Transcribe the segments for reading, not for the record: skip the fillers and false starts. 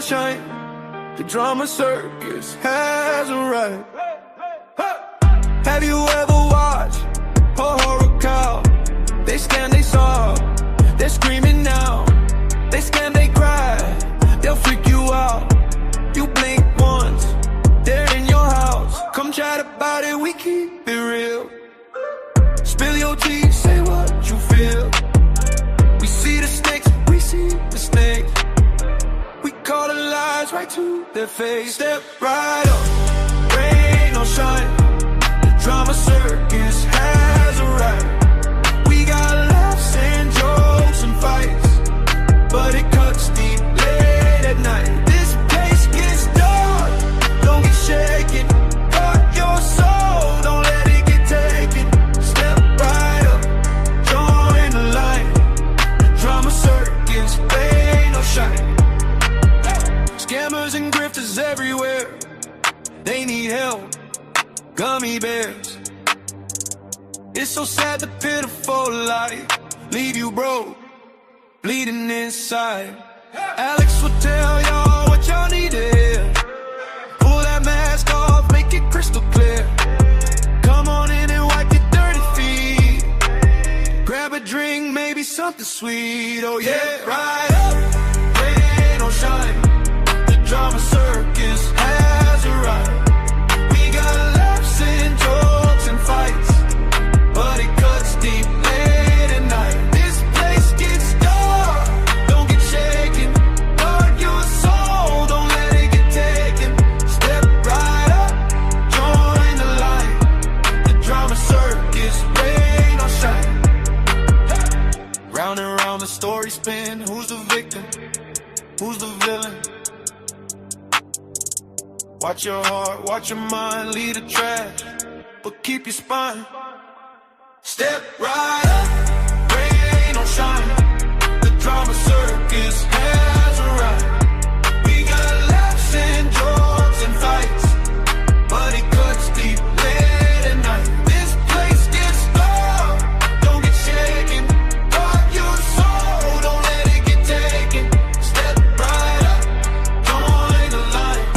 shine. The drama circus has arrived. Have you ever watched a horror cow? They stand, they sob, they're screaming now. They stand, they cry, they'll freak you out. You blink once, they're in your house. Come chat about it, we keep it real. Spill your tea, say what you feel. We see the snakes, we see the snakes. We call the lies right to their face. Step right up, rain or shine. The drama circus has arrived. We got laughs and jokes and fights, but it cuts deep late at night. This place gets dark, don't get shaken. Guard your soul, don't let it get taken. Step right up, join the line. The drama circus, rain or shine. Scammers and grifters everywhere, they need help. Gummy bears. It's so sad, the pitiful life leave you broke, bleeding inside. Alex will tell y'all what y'all need to hear. Pull that mask off, make it crystal clear. Come on in and wipe your dirty feet. Grab a drink, maybe something sweet. Oh yeah, right up, rain or shine. The drama circus has arrived. We got laughs and jokes and fights, but it cuts deep late at night. This place gets dark, don't get shaken. Guard your soul, don't let it get taken. Step right up, join the line. The drama circus, rain or shine. Round and round the story spin. Who's the victim? Who's the villain? Watch your heart, watch your mind, lead the trash, but keep your spine. Step right up, rain or shine. The drama circus has arrived. We got laughs and jokes and fights, but it cuts deep late at night. This place gets dark, don't get shaken. Guard your soul, don't let it get taken. Step right up, join the line.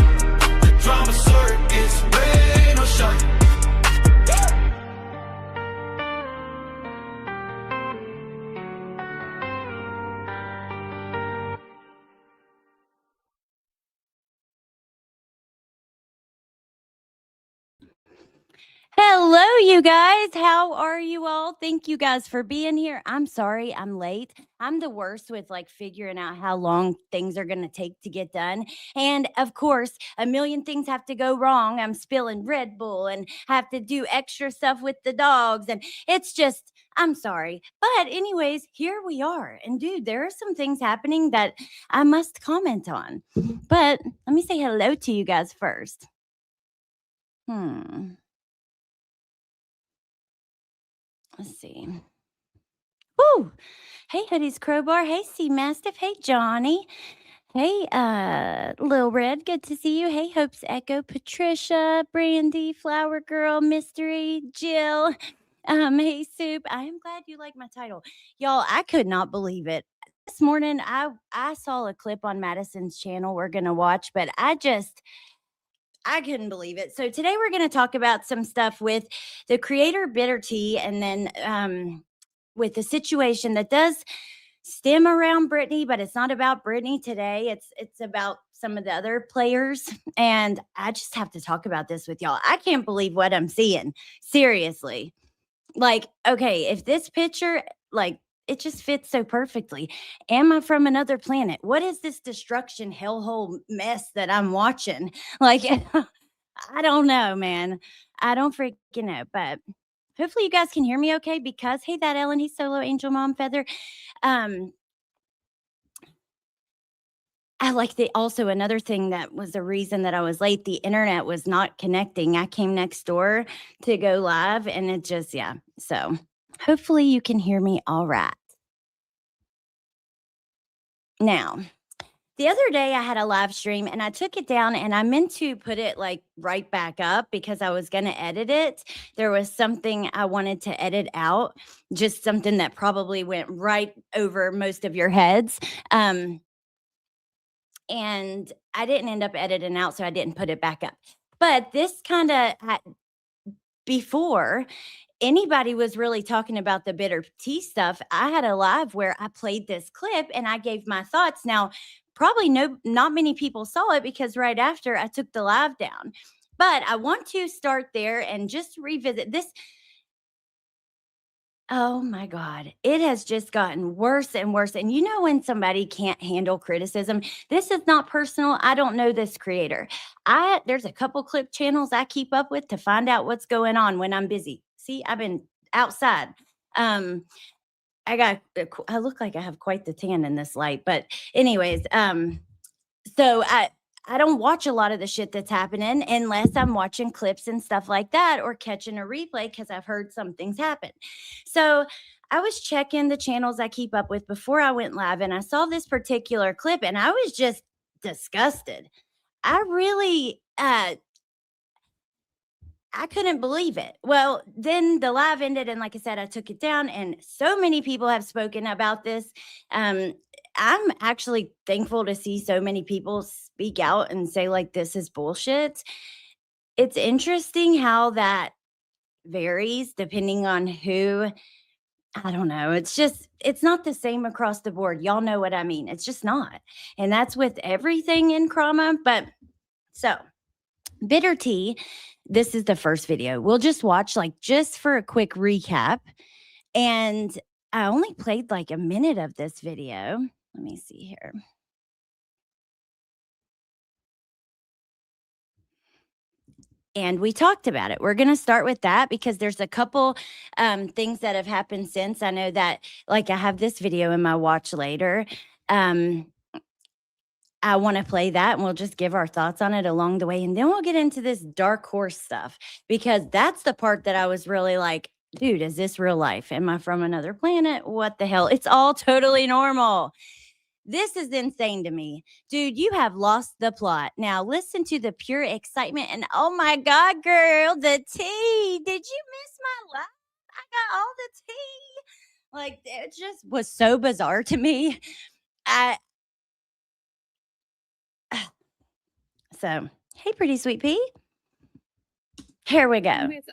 The drama circus, rain or shine. Hello, you guys. How are you all? Thank you guys for being here. I'm sorry I'm late. I'm the worst with like figuring out how long things are going to take to get done. And of course, a million things have to go wrong. I'm spilling Red Bull and have to do extra stuff with the dogs. And it's just, I'm sorry. But anyways, here we are. And dude, there are some things happening that I must comment on. But let me say hello to you guys first. Let's see. Woo! Hey, Hoodie's Crowbar. Hey, Sea Mastiff. Hey, Johnny. Hey, Lil Red. Good to see you. Hey, Hope's Echo. Patricia, Brandy, Flower Girl, Mystery, Jill. Hey, Soup. I am glad you like my title. Y'all, I could not believe it. This morning, I saw a clip on Madison's channel we're going to watch, but I couldn't believe it. So today we're going to talk about some stuff with the creator Bitter Tea, and then with the situation that does stem around Britney, but it's not about Britney today. It's about some of the other players. And I just have to talk about this with y'all. I can't believe what I'm seeing. Seriously. Like, okay, if this picture, like, it just fits so perfectly. Am I from another planet? What is this destruction hellhole mess that I'm watching? Like, I don't know, man. I don't freaking know. But hopefully you guys can hear me okay, because, hey, that Ellen, he's solo angel mom feather. I like also another thing that was the reason that I was late. The internet was not connecting. I came next door to go live, and it just, yeah. So hopefully you can hear me all right. Now, the other day I had a live stream and I took it down, and I meant to put it like right back up because I was going to edit it. There was something I wanted to edit out, just something that probably went right over most of your heads. and I didn't end up editing out, so I didn't put it back up. But this kind of before anybody was really talking about the bitter tea stuff, I had a live where I played this clip and I gave my thoughts. Now, probably not many people saw it because right after I took the live down. But I want to start there and just revisit this. Oh my God. It has just gotten worse and worse. And you know, when somebody can't handle criticism, this is not personal. I don't know this creator. There's a couple clip channels I keep up with to find out what's going on when I'm busy. See, I've been outside. I look like I have quite the tan in this light, but anyways, so I don't watch a lot of the shit that's happening unless I'm watching clips and stuff like that or catching a replay because I've heard some things happen. So I was checking the channels I keep up with before I went live, and I saw this particular clip and I was just disgusted. I really I couldn't believe it. Well, then the live ended, and like I said, I took it down, and so many people have spoken about this. I'm actually thankful to see so many people speak out and say, like, this is bullshit. It's interesting how that varies depending on who. I don't know. It's not the same across the board. Y'all know what I mean. It's just not. And that's with everything in trauma. But so, bitter tea. This is the first video. We'll just watch, like, just for a quick recap. And I only played like a minute of this video. Let me see here. And we talked about it. We're going to start with that because there's a couple things that have happened since. I know that, like, I have this video in my watch later. I want to play that and we'll just give our thoughts on it along the way. And then we'll get into this dark horse stuff because that's the part that I was really like, dude, is this real life? Am I from another planet? What the hell? It's all totally normal. This is insane to me. Dude, you have lost the plot. Now listen to the pure excitement and oh my God, girl, the tea. Did you miss my life? I got all the tea. Like, it just was so bizarre to me. So, hey, pretty sweet pea. Here we go. With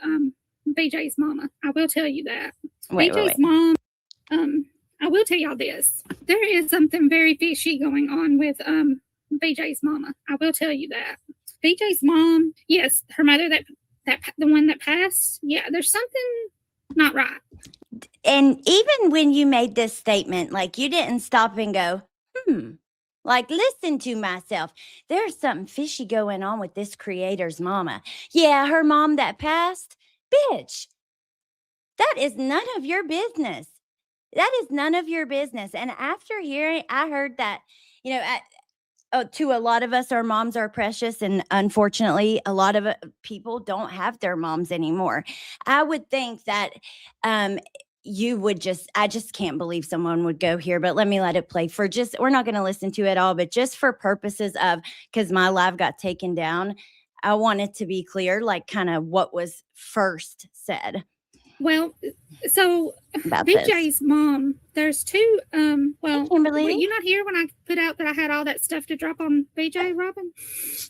BJ's mama, I will tell you that. Wait. Mom, I will tell y'all this. There is something very fishy going on with BJ's mama. I will tell you that. BJ's mom, yes, her mother, that the one that passed. Yeah, there's something not right. And even when you made this statement, like, you didn't stop and go, like, listen to myself. There's something fishy going on with this creator's mama. Yeah, her mom that passed. Bitch, that is none of your business. That is none of your business. And after hearing, I heard that, you know, to a lot of us, our moms are precious. And unfortunately, a lot of people don't have their moms anymore. I would think that you would I just can't believe someone would go here, but let me let it play for just, we're not going to listen to it all, but just for purposes of, because my live got taken down, I want it to be clear, like, kind of what was first said. Well, so BJ's mom, there's two, well, were you not here when I put out that I had all that stuff to drop on BJ, Robin?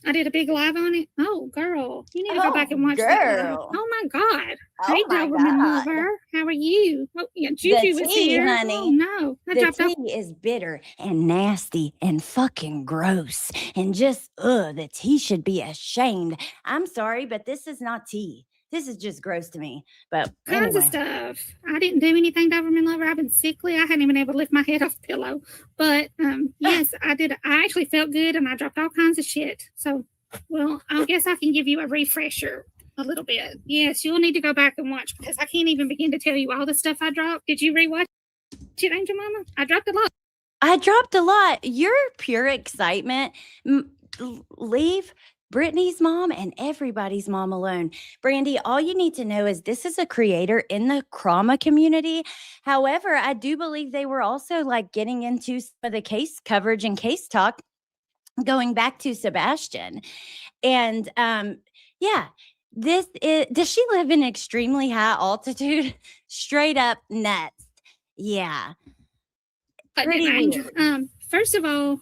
I did a big live on it. Oh, girl, you need to go back and watch that. Oh, my God. Hey, Doberman lover. How are you? Oh, yeah, Juju was here. Honey. Oh, no. The tea is bitter and nasty and fucking gross. And just, the tea should be ashamed. I'm sorry, but this is not tea. This is just gross to me, but kinds of stuff. I didn't do anything, Doberman lover. I've been sickly. I hadn't even been able to lift my head off the pillow. But yes, I did. I actually felt good, and I dropped all kinds of shit. So, well, I guess I can give you a refresher a little bit. Yes, you'll need to go back and watch because I can't even begin to tell you all the stuff I dropped. Did you rewatch it, Angel Mama? I dropped a lot. I dropped a lot. Your pure excitement. Leave Brittany's mom and everybody's mom alone. Brandy, all you need to know is this is a creator in the trauma community. However, I do believe they were also, like, getting into some of the case coverage and case talk going back to Sebastian. And yeah, does she live in extremely high altitude? Straight up nuts. Yeah. Pretty weird. first of all,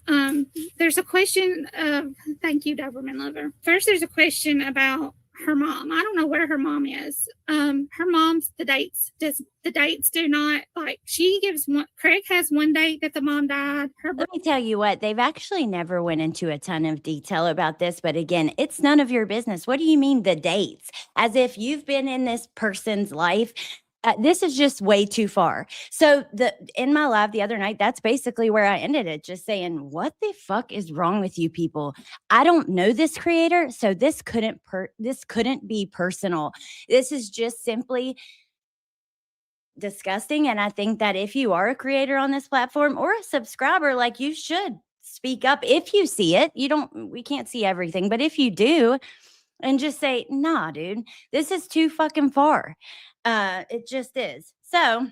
there's a question of thank you, Doberman Lover. First, there's a question about her mom. I don't know where her mom is. Her mom's the dates. The dates do not like she gives one. Craig has one date that the mom died. Let me tell you what, they've actually never went into a ton of detail about this, but again, it's none of your business. What do you mean the dates? As if you've been in this person's life. This is just way too far. So in my live the other night, that's basically where I ended it, just saying, what the fuck is wrong with you people? I don't know this creator, so this couldn't be personal. This is just simply disgusting. And I think that if you are a creator on this platform or a subscriber, like, you should speak up if you see it. We can't see everything, but if you do, and just say, nah, dude, this is too fucking far. It just is. So,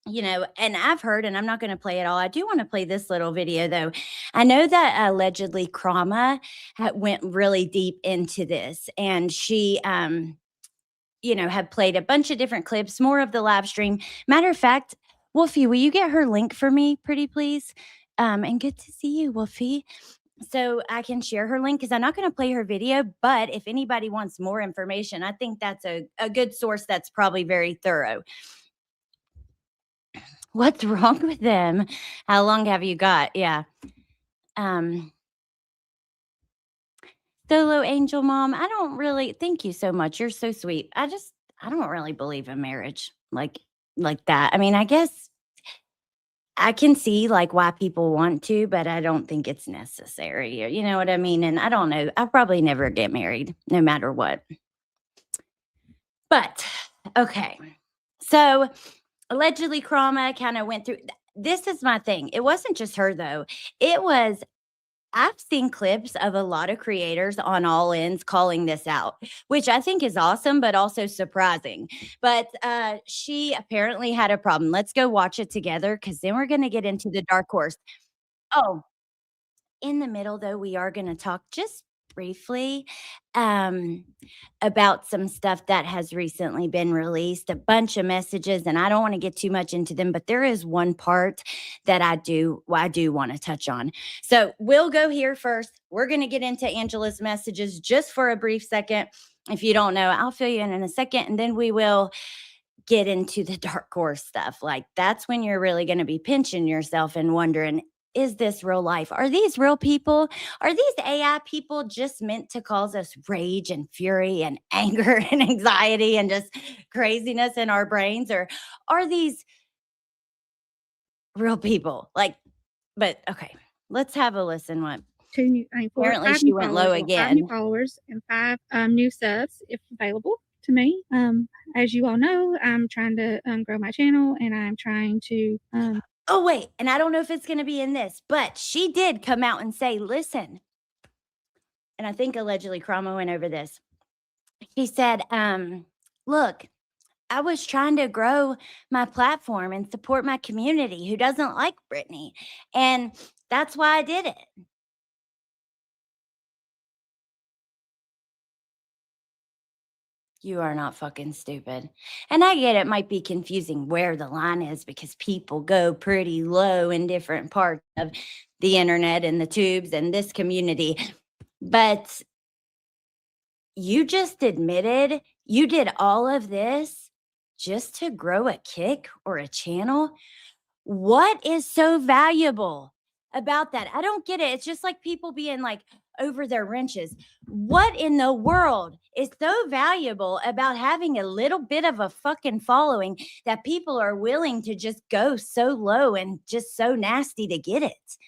and I've heard, and I'm not going to play it all. I do want to play this little video though. I know that allegedly Krama went really deep into this, and she, had played a bunch of different clips, more of the live stream. Matter of fact, Wolfie, will you get her link for me, pretty please? And good to see you, Wolfie. So I can share her link, because I'm not going to play her video, but if anybody wants more information, I think that's a good source that's probably very thorough. What's wrong with them? How long have you got? Yeah. Solo Angel Mom, I don't really, thank you so much. You're so sweet. I don't really believe in marriage like that. I mean, I guess I can see like why people want to, but I don't think it's necessary. You know what I mean? And I don't know. I'll probably never get married no matter what. But okay. So allegedly Krama kind of went through. This is my thing. It wasn't just her though. I've seen clips of a lot of creators on all ends calling this out, which I think is awesome, but also surprising. But she apparently had a problem. Let's go watch it together, because then we're going to get into the dark horse. Oh, in the middle, though, we are going to talk just briefly about some stuff that has recently been released, a bunch of messages, and I don't want to get too much into them, but there is one part that I do want to touch on. So we'll go here first. We're going to get into Angela's messages just for a brief second. If you don't know, I'll fill you in a second, and then we will get into the dark horse stuff. Like, that's when you're really going to be pinching yourself and wondering, is this real life? Are these real people? Are these AI people just meant to cause us rage and fury and anger and anxiety and just craziness in our brains? Or are these real people? But okay, let's have a listen. What? Apparently she went low again. 5 new followers and 5 new subs, if available to me. As you all know, I'm trying to grow my channel, and I'm trying to oh, wait. And I don't know if it's going to be in this, but she did come out and say, listen, and I think allegedly Krama went over this. He said, look, I was trying to grow my platform and support my community who doesn't like Britney. And that's why I did it. You are not fucking stupid. And I get it might be confusing where the line is, because people go pretty low in different parts of the internet and the tubes and this community. But you just admitted you did all of this just to grow a kick or a channel. What is so valuable about that? I don't get it. It's just like people being like over their wrenches. What in the world is so valuable about having a little bit of a fucking following that people are willing to just go so low and just so nasty to get it?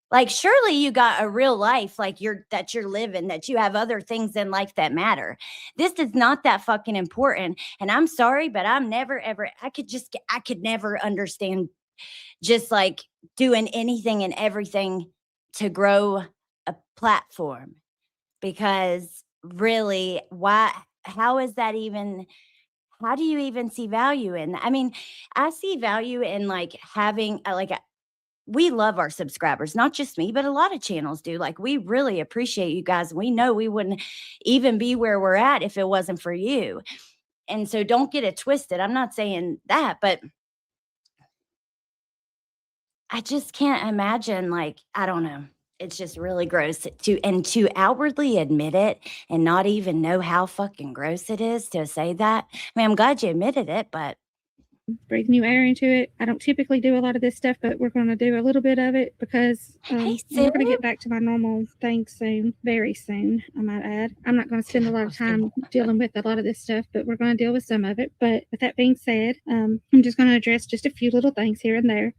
Like, surely you got a real life, like that you're living, that you have other things in life that matter. This is not that fucking important. And I'm sorry, but I'm never, ever, I could never understand just like doing anything and everything to grow a platform, because really, how is that even, how do you even see value in that? I mean, I see value in like having we love our subscribers, not just me, but a lot of channels do. Like, we really appreciate you guys. We know we wouldn't even be where we're at if it wasn't for you. And so don't get it twisted. I'm not saying that, but I just can't imagine, like, I don't know. It's just really gross to outwardly admit it and not even know how fucking gross it is to say that. I mean, I'm glad you admitted it, but breathe new air into it. I don't typically do a lot of this stuff, but we're going to do a little bit of it because hey, we're going to Sue. get back to my normal thing soon, very soon, I might add. I'm not going to spend a lot of time dealing with a lot of this stuff, but we're going to deal with some of it. But with that being said, I'm just going to address just a few little things here and there.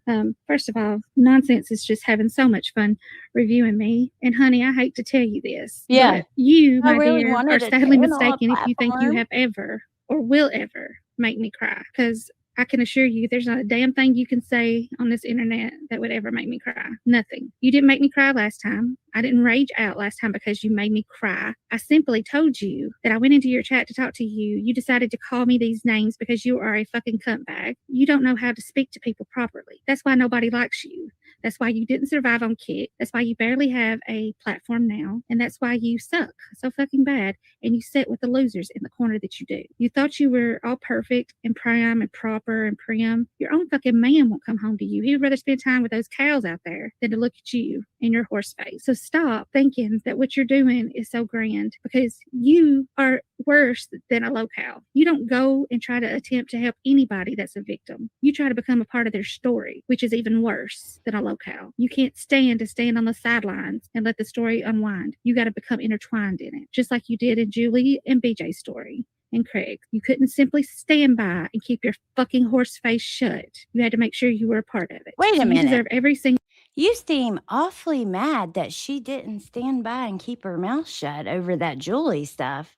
First of all, Nonsense is just having so much fun reviewing me. And honey, I hate to tell you this, Yeah. but you, I my really dear, wanted are a sadly channel, a mistaken if you think you platform. have ever or will ever make me cry, because I can assure you there's not a damn thing you can say on this internet that would ever make me cry. Nothing. You didn't make me cry last time. I didn't rage out last time because you made me cry. I simply told you that I went into your chat to talk to you. You decided to call me these names because you are a fucking cunt bag. You don't know how to speak to people properly. That's why nobody likes you. That's why you didn't survive on Kick. That's why you barely have a platform now. And that's why you suck so fucking bad. And you sit with the losers in the corner that you do. You thought you were all perfect and prime and proper and prim. Your own fucking man won't come home to you. He would rather spend time with those cows out there than to look at you and your horse face. So stop thinking that what you're doing is so grand, because you are worse than a low cow. You don't go and try to attempt to help anybody that's a victim. You try to become a part of their story, which is even worse than a low cow. You can't stand to stand on the sidelines and let the story unwind. You got to become intertwined in it, just like you did in Julie and BJ's story. And Craig, you couldn't simply stand by and keep your fucking horse face shut. You had to make sure you were a part of it. Wait a minute. You deserve every single. You seem awfully mad that she didn't stand by and keep her mouth shut over that Julie stuff.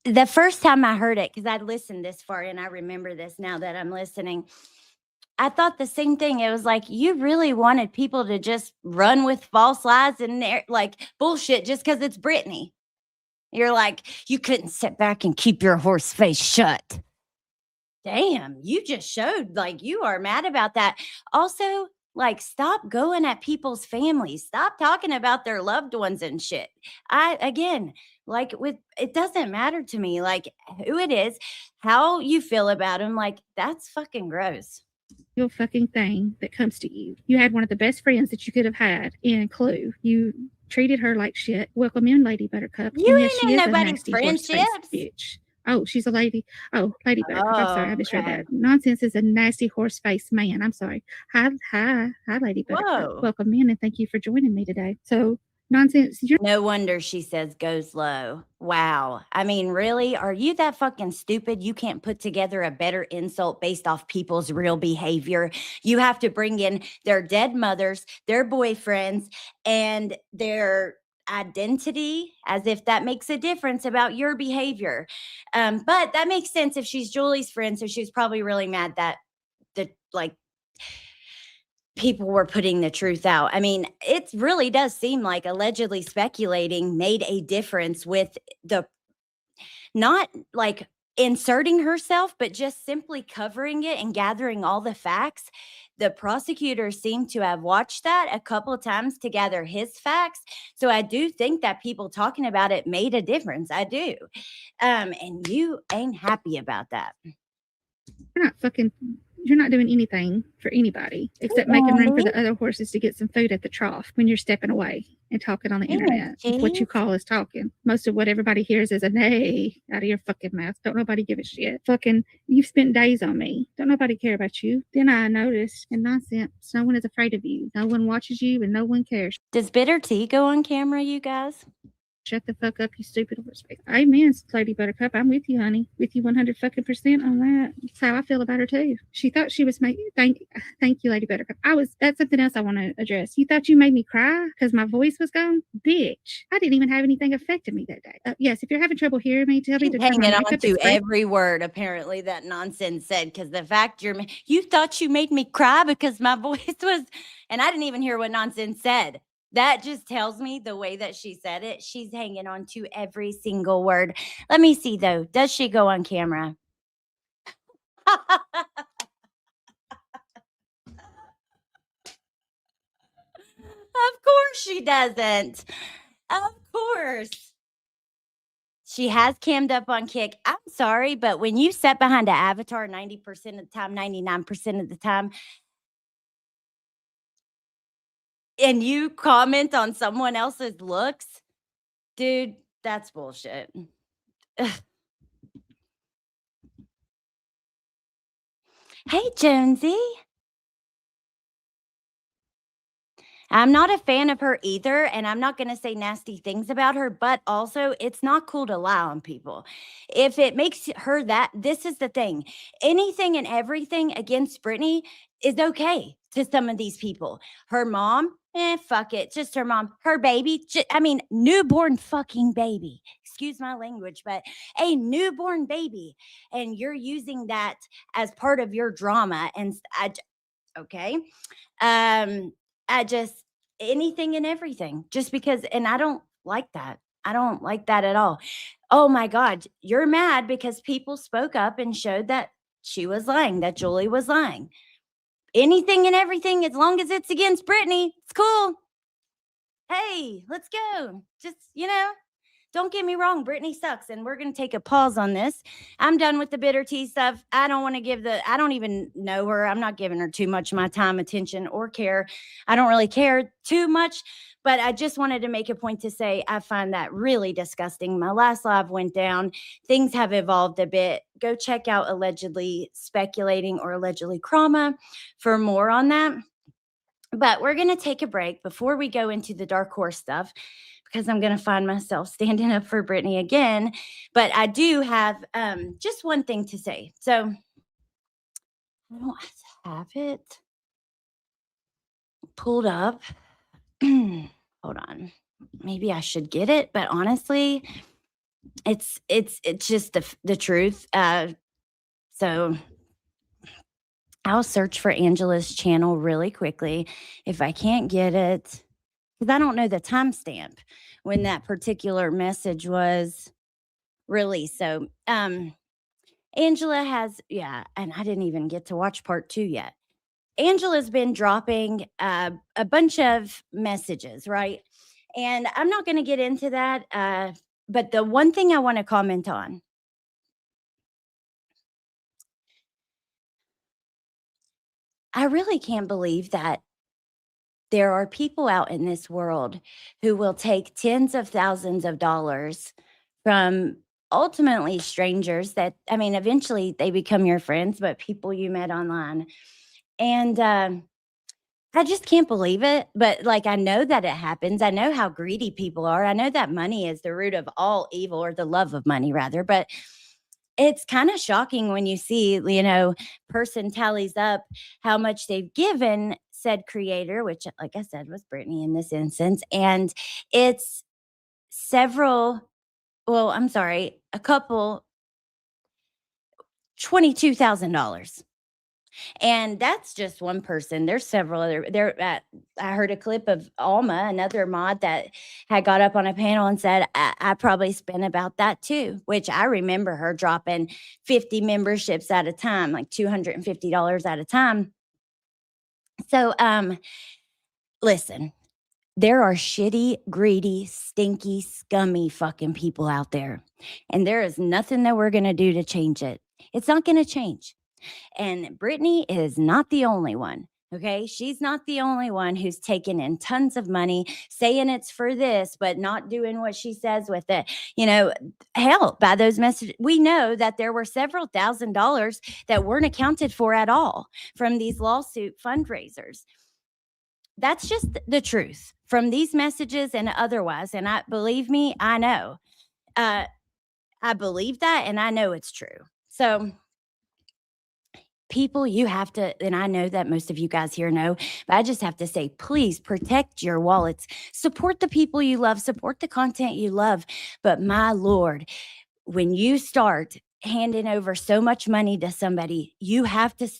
The first time I heard it, because I'd listened this far and I remember this now that I'm listening, I thought the same thing. It was like, you really wanted people to just run with false lies and like bullshit just because it's Britney. You're like, you couldn't sit back and keep your horse face shut. Damn, you just showed like you are mad about that. Also, like, stop going at people's families. Stop talking about their loved ones and shit. Again, like, with it doesn't matter to me, like, who it is, how you feel about them. Like, that's fucking gross. Fucking thing that comes to you. You had one of the best friends that you could have had in Clue. You treated her like shit. Welcome in, Lady Buttercup. You And yes, ain't she in is a nobody's nasty horse-faced friendships. bitch. Oh, she's a lady. Oh, Lady Buttercup. I'm sorry, I misread okay. that. Nonsense is a nasty horse-faced man. I'm sorry. Hi, Lady Buttercup. Whoa. Welcome in, and thank you for joining me today. So, Nonsense, you're No wonder she says goes low. Wow. I mean, really? Are you that fucking stupid? You can't put together a better insult based off people's real behavior. You have to bring in their dead mothers, their boyfriends, and their identity, as if that makes a difference about your behavior. But that makes sense if she's Julie's friend, so she's probably really mad that like people were putting the truth out. I mean, it really does seem like allegedly speculating made a difference with the not like inserting herself, but just simply covering it and gathering all the facts. The prosecutor seemed to have watched that a couple of times to gather his facts. So I do think that people talking about it made a difference. I do. And you ain't happy about that. you're not doing anything for anybody except making room for the other horses to get some food at the trough when you're stepping away and talking on the internet. What you call is talking. Most of what everybody hears is a nay out of your fucking mouth. Don't nobody give a shit. Fucking, you've spent days on me. Don't nobody care about you. Then I noticed, and Nonsense, no one is afraid of you. No one watches you and no one cares. Does bitter tea go on camera, you guys? Shut the fuck up, you stupid horse face. Amen, Lady Buttercup. I'm with you, honey. With you 100 fucking percent on that. That's how I feel about her too. She thought she was thank you, Lady Buttercup. That's something else I want to address. You thought you made me cry because my voice was gone? Bitch. I didn't even have anything affecting me that day. Yes, if you're having trouble hearing me, tell me to turn my hanging mic on up. to every word apparently that Nonsense said, because the fact you thought you made me cry because my voice was, and I didn't even hear what Nonsense said. That just tells me the way that she said it, she's hanging on to every single word. Let me see though. Does she go on camera? Of course she doesn't. Of course. She has cammed up on Kick. I'm sorry, but when you sit behind an avatar 90% of the time, 99% of the time, and you comment on someone else's looks, dude, that's bullshit. Hey, Jonesy. I'm not a fan of her either, and I'm not going to say nasty things about her, but also it's not cool to lie on people. If it makes her that, this is the thing. Anything and everything against Brittany is okay to some of these people. Her mom, fuck it, just her mom. Her baby, newborn fucking baby. Excuse my language, but a newborn baby, and you're using that as part of your drama, and okay. I just anything and everything just because, and I don't like that. I don't like that at all. Oh my God, you're mad because people spoke up and showed that she was lying, that Julie was lying. Anything and everything, as long as it's against Brittany, it's cool. Hey, let's go. Just, don't get me wrong, Brittany sucks, and we're going to take a pause on this. I'm done with the bitter tea stuff. I don't want to I don't even know her. I'm not giving her too much of my time, attention, or care. I don't really care too much, but I just wanted to make a point to say I find that really disgusting. My last live went down. Things have evolved a bit. Go check out Allegedly Speculating or Allegedly Crama for more on that. But we're going to take a break before we go into the dark horse stuff, because I'm going to find myself standing up for Brittany again. But I do have just one thing to say. So I don't have it pulled up. Hold on. Maybe I should get it, but honestly, it's just the truth. So I'll search for Angela's channel really quickly. If I can't get it, because I don't know the timestamp when that particular message was released. So Angela has, and I didn't even get to watch part 2 yet. Angela's been dropping a bunch of messages, right? And I'm not going to get into that. But the one thing I want to comment on, I really can't believe that there are people out in this world who will take tens of thousands of dollars from ultimately strangers that, eventually they become your friends, but people you met online. And I just can't believe it. But I know that it happens. I know how greedy people are. I know that money is the root of all evil, or the love of money, rather. But it's kind of shocking when you see, person tallies up how much they've given said creator, which, like I said, was Brittany in this instance. And it's a couple, $22,000. And that's just one person. There's several other I heard a clip of Alma, another mod, that had got up on a panel and said, I probably spent about that too, which I remember her dropping 50 memberships at a time, like $250 at a time. So, listen, there are shitty, greedy, stinky, scummy fucking people out there. And there is nothing that we're going to do to change it. It's not going to change. And Brittany is not the only one. Okay. She's not the only one who's taken in tons of money, saying it's for this, but not doing what she says with it. Hell, by those messages, we know that there were several $1,000s that weren't accounted for at all from these lawsuit fundraisers. That's just the truth from these messages and otherwise. And believe me, I know. I believe that, and I know it's true. So, people, you have to, and I know that most of you guys here know, but I just have to say, please protect your wallets. Support the people you love, support the content you love. But my Lord, when you start handing over so much money to somebody, you have to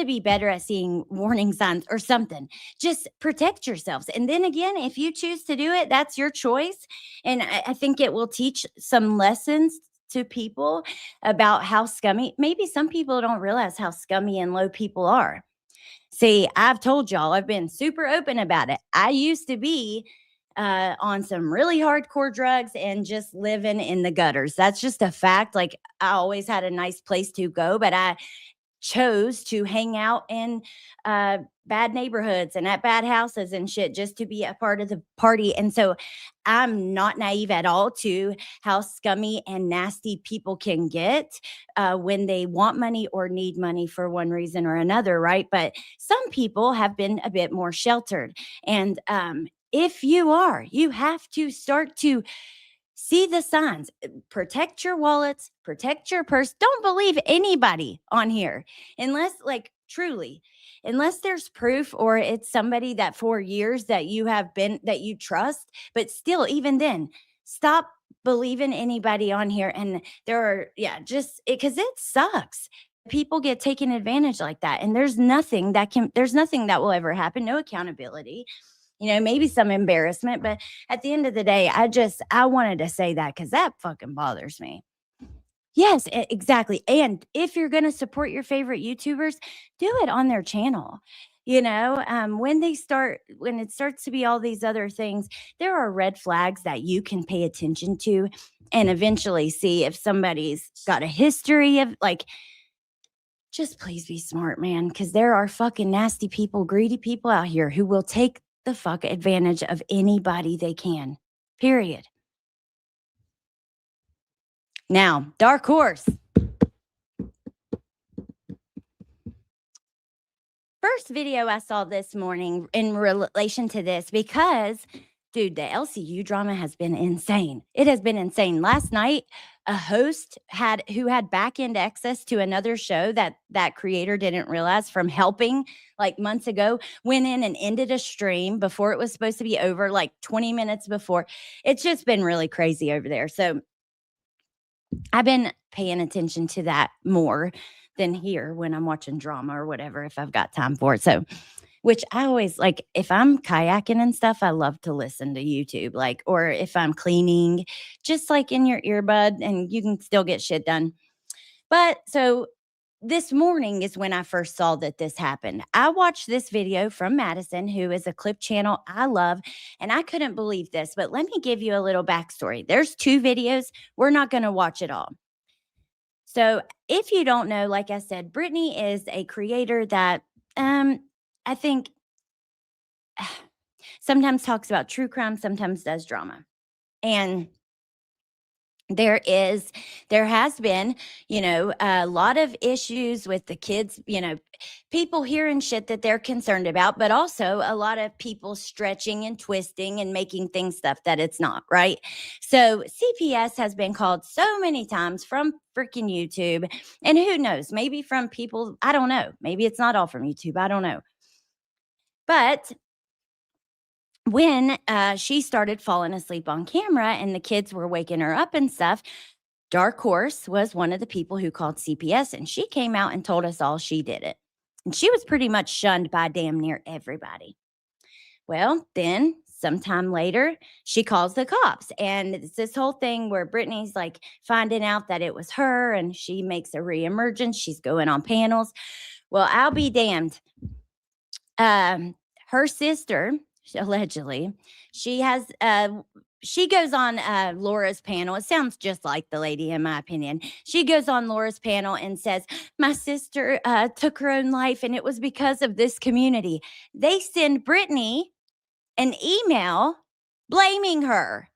be better at seeing warning signs or something. Just protect yourselves. And then again, if you choose to do it, that's your choice. And I think it will teach some lessons to people about how scummy. Maybe some people don't realize how scummy and low people are. See, I've told y'all, I've been super open about it. I used to be on some really hardcore drugs and just living in the gutters. That's just a fact. Like, I always had a nice place to go, but I chose to hang out in bad neighborhoods and at bad houses and shit just to be a part of the party. And so I'm not naive at all to how scummy and nasty people can get when they want money or need money for one reason or another, right? But some people have been a bit more sheltered. And if you are, you have to start to see the signs. Protect your wallets, protect your purse. Don't believe anybody on here unless, like, truly, unless there's proof or it's somebody that for years that you have been, that you trust. But still, even then, stop believing anybody on here. And there are, yeah, just because it sucks. People get taken advantage like that. And there's nothing that will ever happen. No accountability. Maybe some embarrassment, but at the end of the day, I wanted to say that because that fucking bothers me. Yes, exactly. And if you're going to support your favorite YouTubers, do it on their channel. When it starts to be all these other things, there are red flags that you can pay attention to and eventually see if somebody's got a history of, like, just please be smart, man, because there are fucking nasty people, greedy people out here who will take the fuck advantage of anybody they can. Period. Now, dark horse. First video I saw this morning in relation to this, because, dude, the LCU drama has been insane. It has been insane. Last night, a host who had back end access to another show that creator didn't realize from helping like months ago, went in and ended a stream before it was supposed to be over, like 20 minutes before. It's just been really crazy over there. So I've been paying attention to that more than here when I'm watching drama or whatever, if I've got time for it. So, which I always like, if I'm kayaking and stuff, I love to listen to YouTube, like, or if I'm cleaning, just like in your earbud, and you can still get shit done. But so this morning is when I first saw that this happened. I watched this video from Madison, who is a clip channel I love, and I couldn't believe this, but let me give you a little backstory. There's 2 videos. We're not going to watch it all. So if you don't know, like I said, Brittany is a creator that I think sometimes talks about true crime, sometimes does drama. And there has been, a lot of issues with the kids, people hearing shit that they're concerned about, but also a lot of people stretching and twisting and making things stuff that it's not, right? So CPS has been called so many times from freaking YouTube, and who knows, maybe from people, I don't know. Maybe it's not all from YouTube. I don't know. But when she started falling asleep on camera and the kids were waking her up and stuff, Dark Horse was one of the people who called CPS, and she came out and told us all she did it. And she was pretty much shunned by damn near everybody. Well, then sometime later, she calls the cops, and it's this whole thing where Brittany's like finding out that it was her, and she makes a reemergence. She's going on panels. Well, I'll be damned. Her sister, allegedly, she goes on Laura's panel. It sounds just like the lady, in my opinion. She goes on Laura's panel and says, my sister took her own life, and it was because of this community. They send Brittany an email blaming her.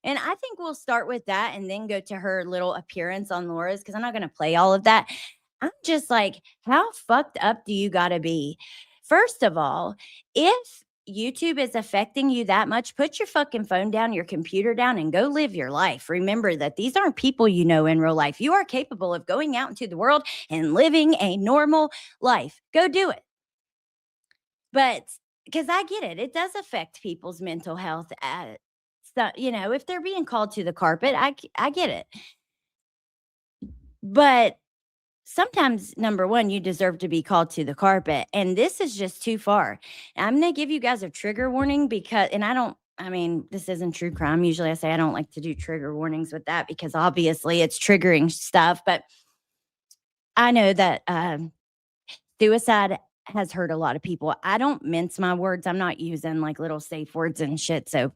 And I think we'll start with that and then go to her little appearance on Laura's, because I'm not going to play all of that. I'm just like, how fucked up do you got to be? First of all, if YouTube is affecting you that much, put your fucking phone down, your computer down, and go live your life. Remember that these aren't people you know in real life. You are capable of going out into the world and living a normal life. Go do it. But because I get it, it does affect people's mental health. So, if they're being called to the carpet, I get it. But sometimes, number one, you deserve to be called to the carpet. And this is just too far. I'm going to give you guys a trigger warning because, this isn't true crime. Usually I say I don't like to do trigger warnings with that because obviously it's triggering stuff. But I know that suicide has hurt a lot of people. I don't mince my words. I'm not using like little safe words and shit. So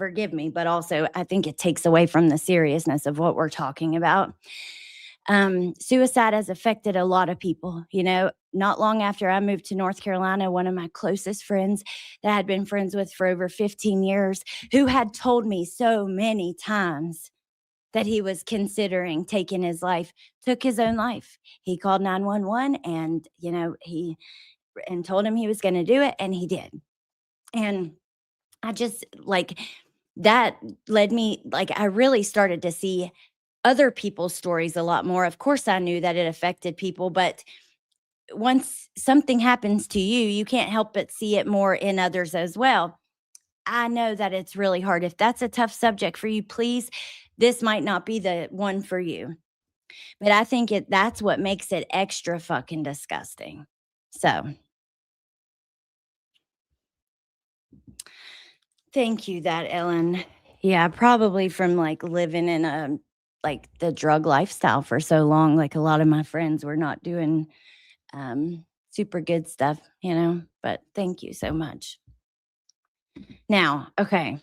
forgive me, but also I think it takes away from the seriousness of what we're talking about. Suicide has affected a lot of people. You know, not long after I moved to North Carolina, one of my closest friends that I had been friends with for over 15 years, who had told me so many times that he was considering taking his life, took his own life. He called 911 and, you know, and told him he was going to do it, and he did. And I just like that led me, like, I really started to see other people's stories a lot more. Of course, I knew that it affected people, but once something happens to you, you can't help but see it more in others as well. I know that it's really hard. If that's a tough subject for you, please, this might not be the one for you. But I think that's what makes it extra fucking disgusting. So, thank you that Ellen. Yeah, probably from like living in a like the drug lifestyle for so long, like a lot of my friends were not doing super good stuff, you know, but thank you so much. Now, okay.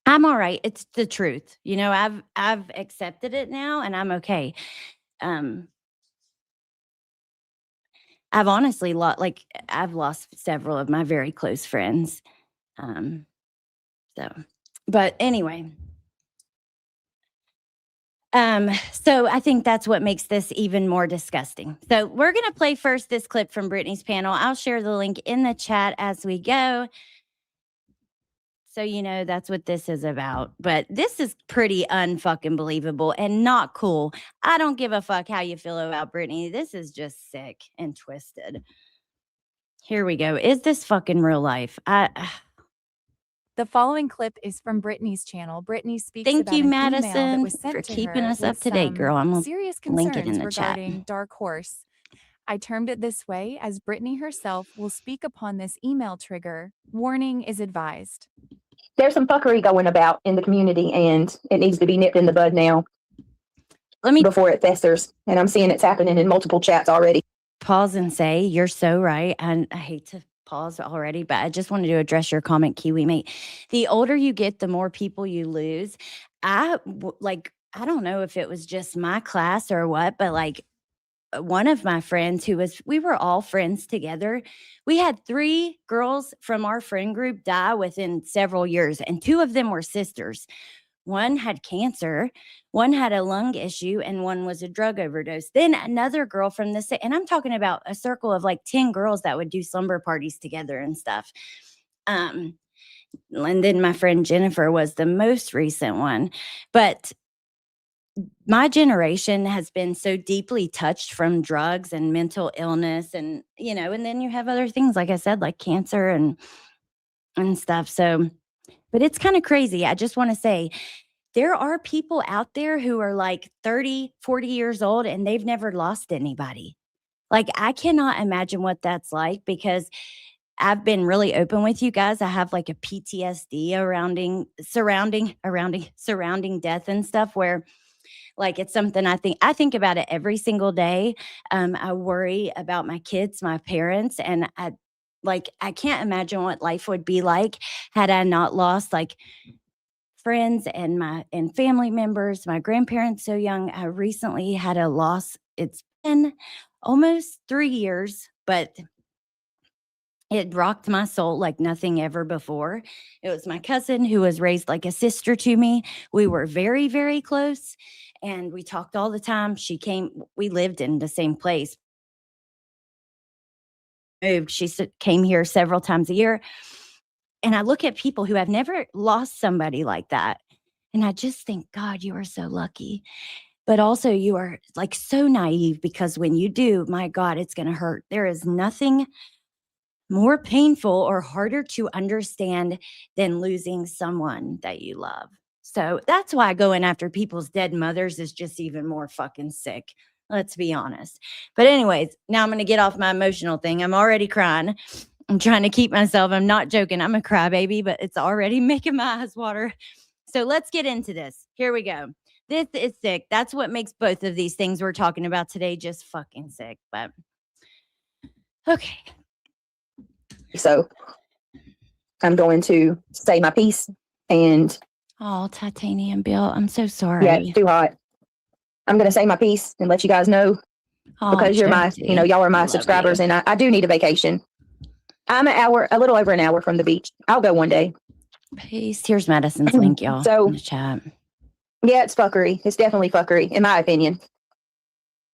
I'm all right. It's the truth. You know, I've accepted it now and I'm okay. I've honestly I've lost several of my very close friends. So, but anyway, so I think that's what makes this even more disgusting. So we're going to play first this clip from Brittany's panel. I'll share the link in the chat as we go. So, you know, that's what this is about. But this is pretty unfucking believable and not cool. I don't give a fuck how you feel about Brittany. This is just sick and twisted. Here we go. Is this fucking real life? The following clip is from Brittany's channel. Brittany speaks Thank about you, an email that Madison, was sent for to keeping her us with up to date, some girl. I'm gonna serious link it concerns in the chat. regarding Dark Horse. I termed it this way as Brittany herself will speak upon this email trigger. Warning is advised. There's some fuckery going about in the community, and it needs to be nipped in the bud now before it festers. And I'm seeing it's happening in multiple chats already. Pause and say, you're so right. And I hate to pause already, but I just wanted to address your comment, Kiwi Mate. The older you get, the more people you lose. I don't know if it was just my class or what, but like one of my friends we were all friends together. We had 3 girls from our friend group die within several years, and 2 of them were sisters. One had cancer, one had a lung issue, and one was a drug overdose. Then another girl from and I'm talking about a circle of like 10 girls that would do slumber parties together and stuff. And then my friend Jennifer was the most recent one. But my generation has been so deeply touched from drugs and mental illness, and, you know, and then you have other things, like I said, like cancer and stuff. So, but it's kind of crazy. I just want to say, there are people out there who are like 30, 40 years old and they've never lost anybody. Like, I cannot imagine what that's like, because I've been really open with you guys. I have like a PTSD surrounding death and stuff, where like it's something I think about it every single day. I worry about my kids, my parents, and I can't imagine what life would be like had I not lost like friends and family members, my grandparents so young. I recently had a loss. It's been almost 3 years, but it rocked my soul like nothing ever before. It was my cousin who was raised like a sister to me. We were very, very close, and we talked all the time. We lived in the same place. She came here several times a year. And I look at people who have never lost somebody like that, and I just think, God, you are so lucky. But also you are like so naive, because when you do, my God, it's going to hurt. There is nothing more painful or harder to understand than losing someone that you love. So that's why going after people's dead mothers is just even more fucking sick. Let's be honest. But anyways, now I'm going to get off my emotional thing. I'm already crying. I'm trying to keep myself. I'm not joking. I'm a crybaby, but it's already making my eyes water. So let's get into this. Here we go. This is sick. That's what makes both of these things we're talking about today just fucking sick. But okay. So I'm going to say my piece. And Oh, titanium Bill, I'm so yeah, sorry. it's too hot. I'm going to say my piece and let you guys know, Oh, because you're my, Jonesy, y'all are my love subscribers, you. and I do need a vacation. I'm a little over an hour from the beach. I'll go one day. Peace. Here's Madison's link, y'all, So- in the chat. Yeah, it's fuckery. It's definitely fuckery, in my opinion.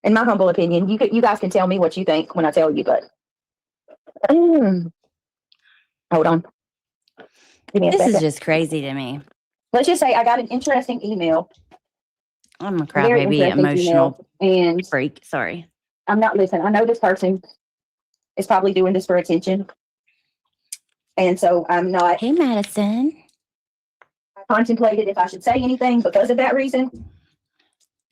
In my humble opinion. You guys can tell me what you think when I tell you, but hold on. Give me a This is second. just crazy to me. Let's just say I got an interesting email. I'm a A very crybaby, interesting emotional email, and freak. Sorry. I'm not listening. I know this person is probably doing this for attention. And so I'm not Hey, Madison. contemplated if I should say anything because of that reason.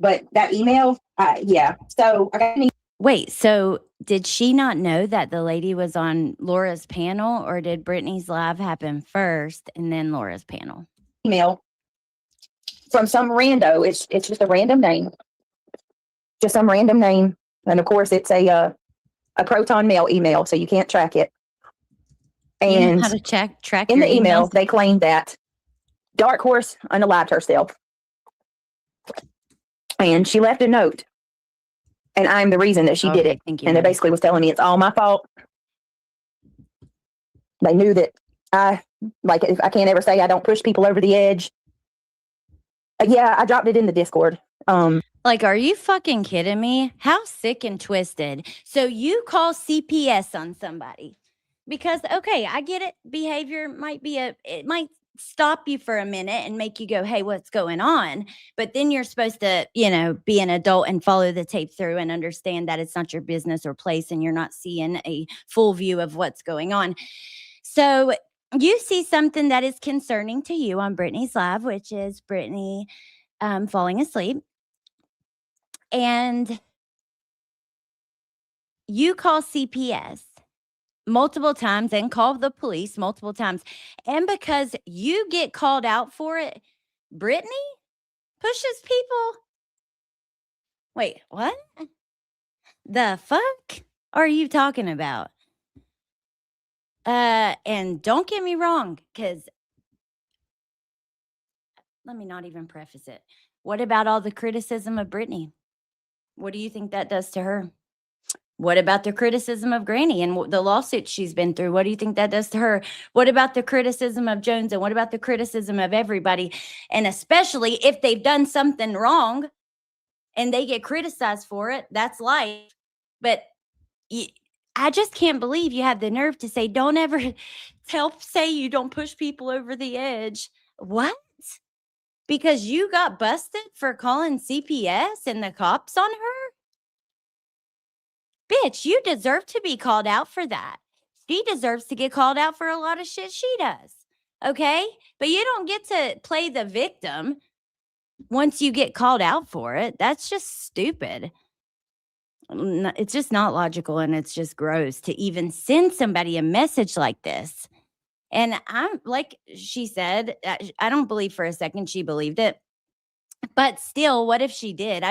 But that email, yeah. So I got an Wait, so did she not know that the lady was on Laura's panel, or did Brittany's live happen first and then Laura's panel? email from some rando. It's just a random name. Just some random name. And of course it's a Proton Mail email, so you can't track it. You know And how to track in your the email, emails? they claimed that Dark Horse unalived herself. And she left a note. And I'm the reason that she did it. Thank you. And they Madison. basically was telling me it's all my fault. They knew that if I can't ever say I don't push people over the edge. Yeah, I dropped it in the Discord. Like, are you fucking kidding me? How sick and twisted. So you call CPS on somebody because, okay, I get it. Behavior might be it might stop you for a minute and make you go, hey, what's going on? But then you're supposed to, be an adult and follow the tape through and understand that it's not your business or place and you're not seeing a full view of what's going on. So you see something that is concerning to you on Brittany's live, which is Brittany falling asleep. And you call CPS multiple times and call the police multiple times. And because you get called out for it, Brittany pushes people. Wait, what? The fuck are you talking about? And don't get me wrong, because let me not even preface it. What about all the criticism of Brittany? What do you think that does to her? What about the criticism of Granny and the lawsuit she's been through? What do you think that does to her? What about the criticism of Jones? And what about the criticism of everybody? And especially if they've done something wrong and they get criticized for it, that's life. But I just can't believe you have the nerve to say, don't ever say you don't push people over the edge. What? Because you got busted for calling CPS and the cops on her? Bitch, you deserve to be called out for that. She deserves to get called out for a lot of shit she does. Okay? But you don't get to play the victim once you get called out for it. That's just stupid. It's just not logical, and it's just gross to even send somebody a message like this. And I'm like she said, I don't believe for a second she believed it. But still, what if she did?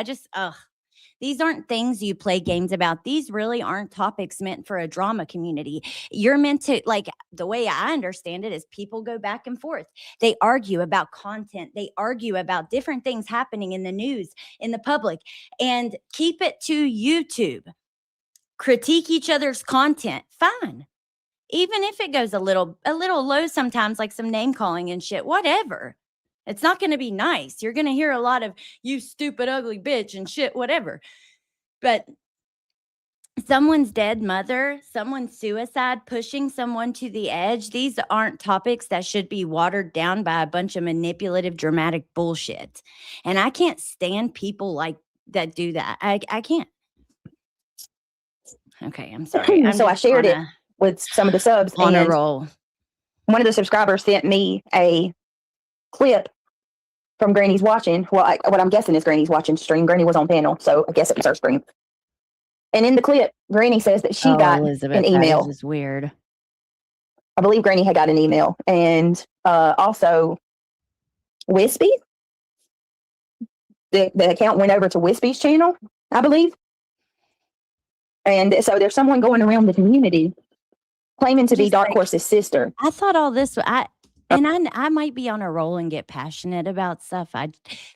These aren't things you play games about. These really aren't topics meant for a drama community. You're meant to, like, the way I understand it is people go back and forth. They argue about content. They argue about different things happening in the news, in the public, and keep it to YouTube. Critique each other's content. Fine. Even if it goes a little low sometimes, like some name calling and shit, whatever. It's not going to be nice. You're going to hear a lot of you stupid, ugly bitch and shit, whatever. But someone's dead mother, someone's suicide, pushing someone to the edge. These aren't topics that should be watered down by a bunch of manipulative, dramatic bullshit. And I can't stand people like that do that. I can't. Okay, I'm sorry. So I shared it with some of the subs. On a roll. One of the subscribers sent me a clip from Granny's watching. Well, what I'm guessing is Granny's watching stream. Granny was on panel, so I guess it was her stream. And in the clip, Granny says that she got an email. This is weird. I believe Granny had got an email. And also Wispy. The account went over to Wispy's channel, I believe. And so there's someone going around the community claiming to be Just Dark like- Horse's sister. I thought all this. I might be on a roll and get passionate about stuff.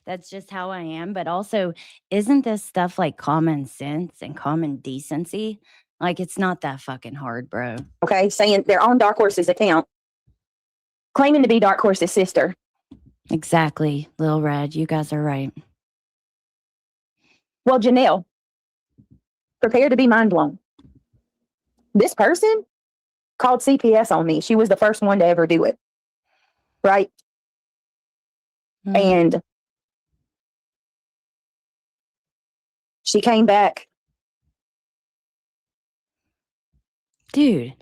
That's just how I am. But also, isn't this stuff like common sense and common decency? Like, it's not that fucking hard, bro. Okay, saying they're on Dark Horse's account, claiming to be Dark Horse's sister. Exactly, Lil Red. You guys are right. Well, Janelle, prepare to be mind blown. This person called CPS on me. She was the first one to ever do it. Right? Mhm. And she came back Dude,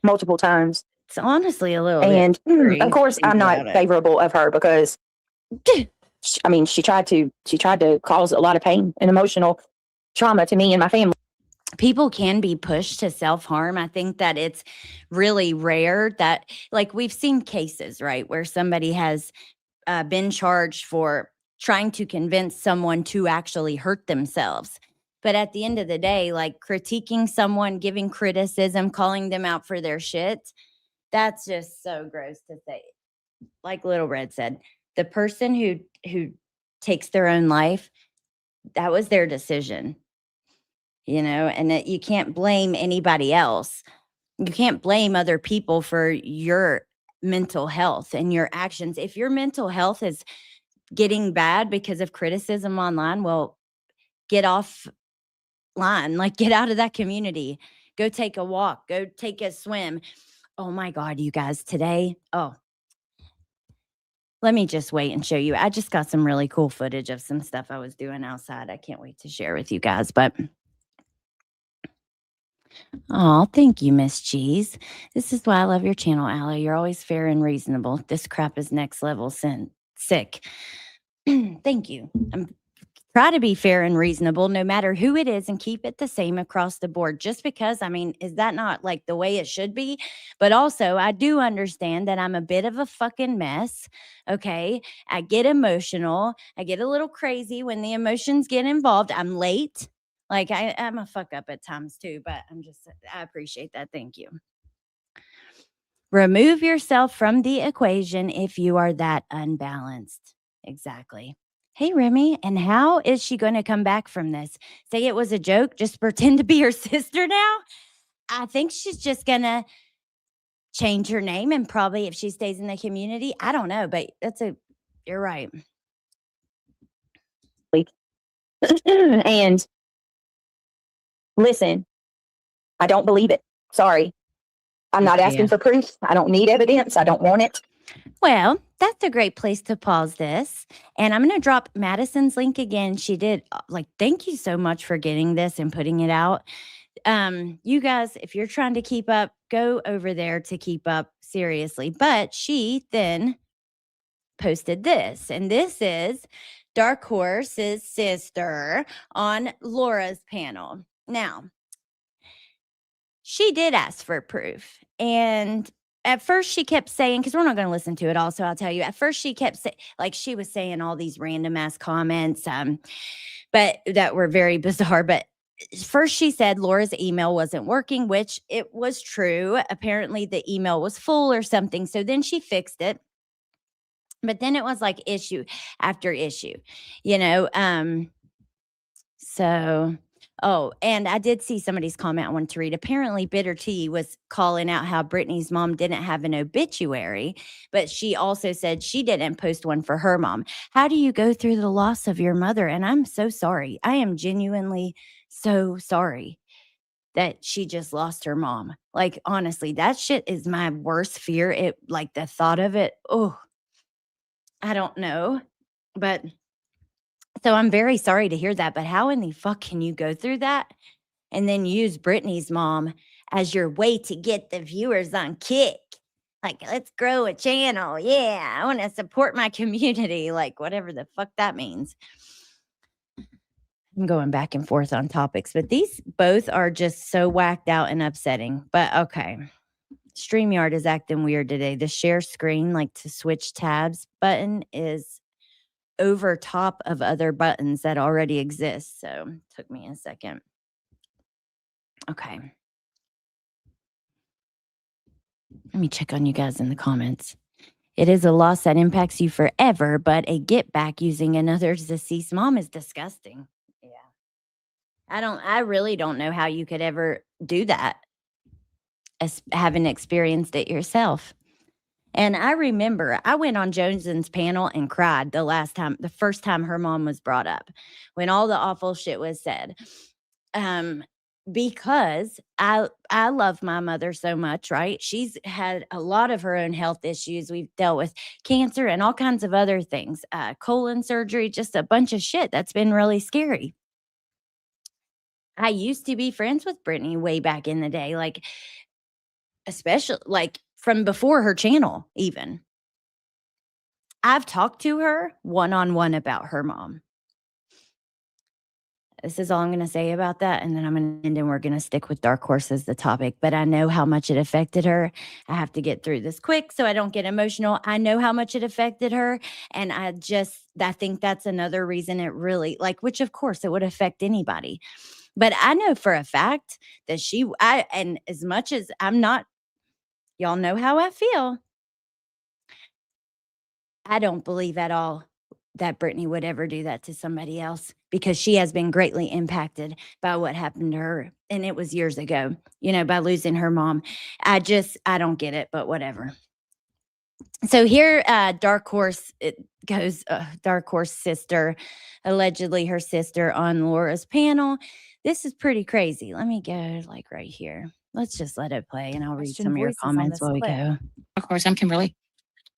multiple times. it's honestly a little And bit scary of course, to think I'm not about it. favorable of her because, I mean, she tried to cause a lot of pain and emotional trauma to me and my family. People can be pushed to self-harm. I think that it's really rare that, like, we've seen cases, right, where somebody has been charged for trying to convince someone to actually hurt themselves. But at the end of the day, like, critiquing someone, giving criticism, calling them out for their shit, that's just so gross to say. Like Little Red said, the person who takes their own life, that was their decision. And that you can't blame anybody else. You can't blame other people for your mental health and your actions. If your mental health is getting bad because of criticism online, well, get off line, like, get out of that community. Go take a walk, go take a swim. Oh my God, you guys, today, let me just wait and show you. I just got some really cool footage of some stuff I was doing outside. I can't wait to share with you guys, but oh, thank you, Miss Cheese. This is why I love your channel, Allie. You're always fair and reasonable. This crap is next level sick. Thank you. Try to be fair and reasonable no matter who it is and keep it the same across the board. Just because, I mean, is that not like the way it should be? But also, I do understand that I'm a bit of a fucking mess. Okay. I get emotional. I get a little crazy when the emotions get involved. I'm late. Like, I'm a fuck up at times too, but I appreciate that. Thank you. Remove yourself from the equation if you are that unbalanced. Exactly. Hey, Remy, and how is she going to come back from this? Say it was a joke, just pretend to be her sister now? I think she's just going to change her name, and probably if she stays in the community, I don't know, but you're right. And listen, I don't believe it. Sorry. I'm not asking for proof. I don't need evidence. I don't want it. Well, that's a great place to pause this. And I'm going to drop Madison's link again. She did, thank you so much for getting this and putting it out. You guys, if you're trying to keep up, go over there to keep up, seriously. But she then posted this, and this is Dark Horse's sister on Laura's panel. Now, she did ask for proof, and at first she kept saying, because we're not going to listen to it all, so I'll tell you. At first she kept saying, like, she was saying all these random ass comments, but that were very bizarre. But first she said Laura's email wasn't working, which it was true. Apparently the email was full or something. So then she fixed it. But then it was like issue after issue, so, and I did see somebody's comment I wanted to read. Apparently, Bitter Tea was calling out how Brittany's mom didn't have an obituary, but she also said she didn't post one for her mom. How do you go through the loss of your mother? And I'm so sorry. I am genuinely so sorry that she just lost her mom. Like, honestly, that shit is my worst fear. The thought of it, I don't know. But so I'm very sorry to hear that, but how in the fuck can you go through that and then use Brittany's mom as your way to get the viewers on Kick? Like, let's grow a channel. Yeah, I want to support my community. Like, whatever the fuck that means. I'm going back and forth on topics, but these both are just so whacked out and upsetting. But okay. StreamYard is acting weird today. The share screen, like to switch tabs button, is over top of other buttons that already exist. So it took me a second. Okay. Let me check on you guys in the comments. It is a loss that impacts you forever, but a get back using another's deceased mom is disgusting. Yeah. I really don't know how you could ever do that, as having experienced it yourself. And I remember I went on Jones's panel and cried the first time her mom was brought up, when all the awful shit was said. Because I love my mother so much, right? She's had a lot of her own health issues. We've dealt with cancer and all kinds of other things, colon surgery, just a bunch of shit that's been really scary. I used to be friends with Brittany way back in the day, like, especially like from before her channel even. I've talked to her one-on-one about her mom. This is all I'm going to say about that, and then I'm going to end, and we're going to stick with Dark Horse as the topic, but I know how much it affected her. I have to get through this quick so I don't get emotional. I know how much it affected her, and I think that's another reason it really, like, which of course it would affect anybody. But I know for a fact that and as much as I'm not, y'all know how I feel, I don't believe at all that Brittany would ever do that to somebody else, because she has been greatly impacted by what happened to her. And it was years ago, by losing her mom. I don't get it, but whatever. So here, Dark Horse, it goes, Dark Horse sister, allegedly her sister on Laura's panel. This is pretty crazy. Let me go like right here. Let's just let it play, and I'll read Question some of your voices on comments this while we clip. go. Of course, I'm Kimberly,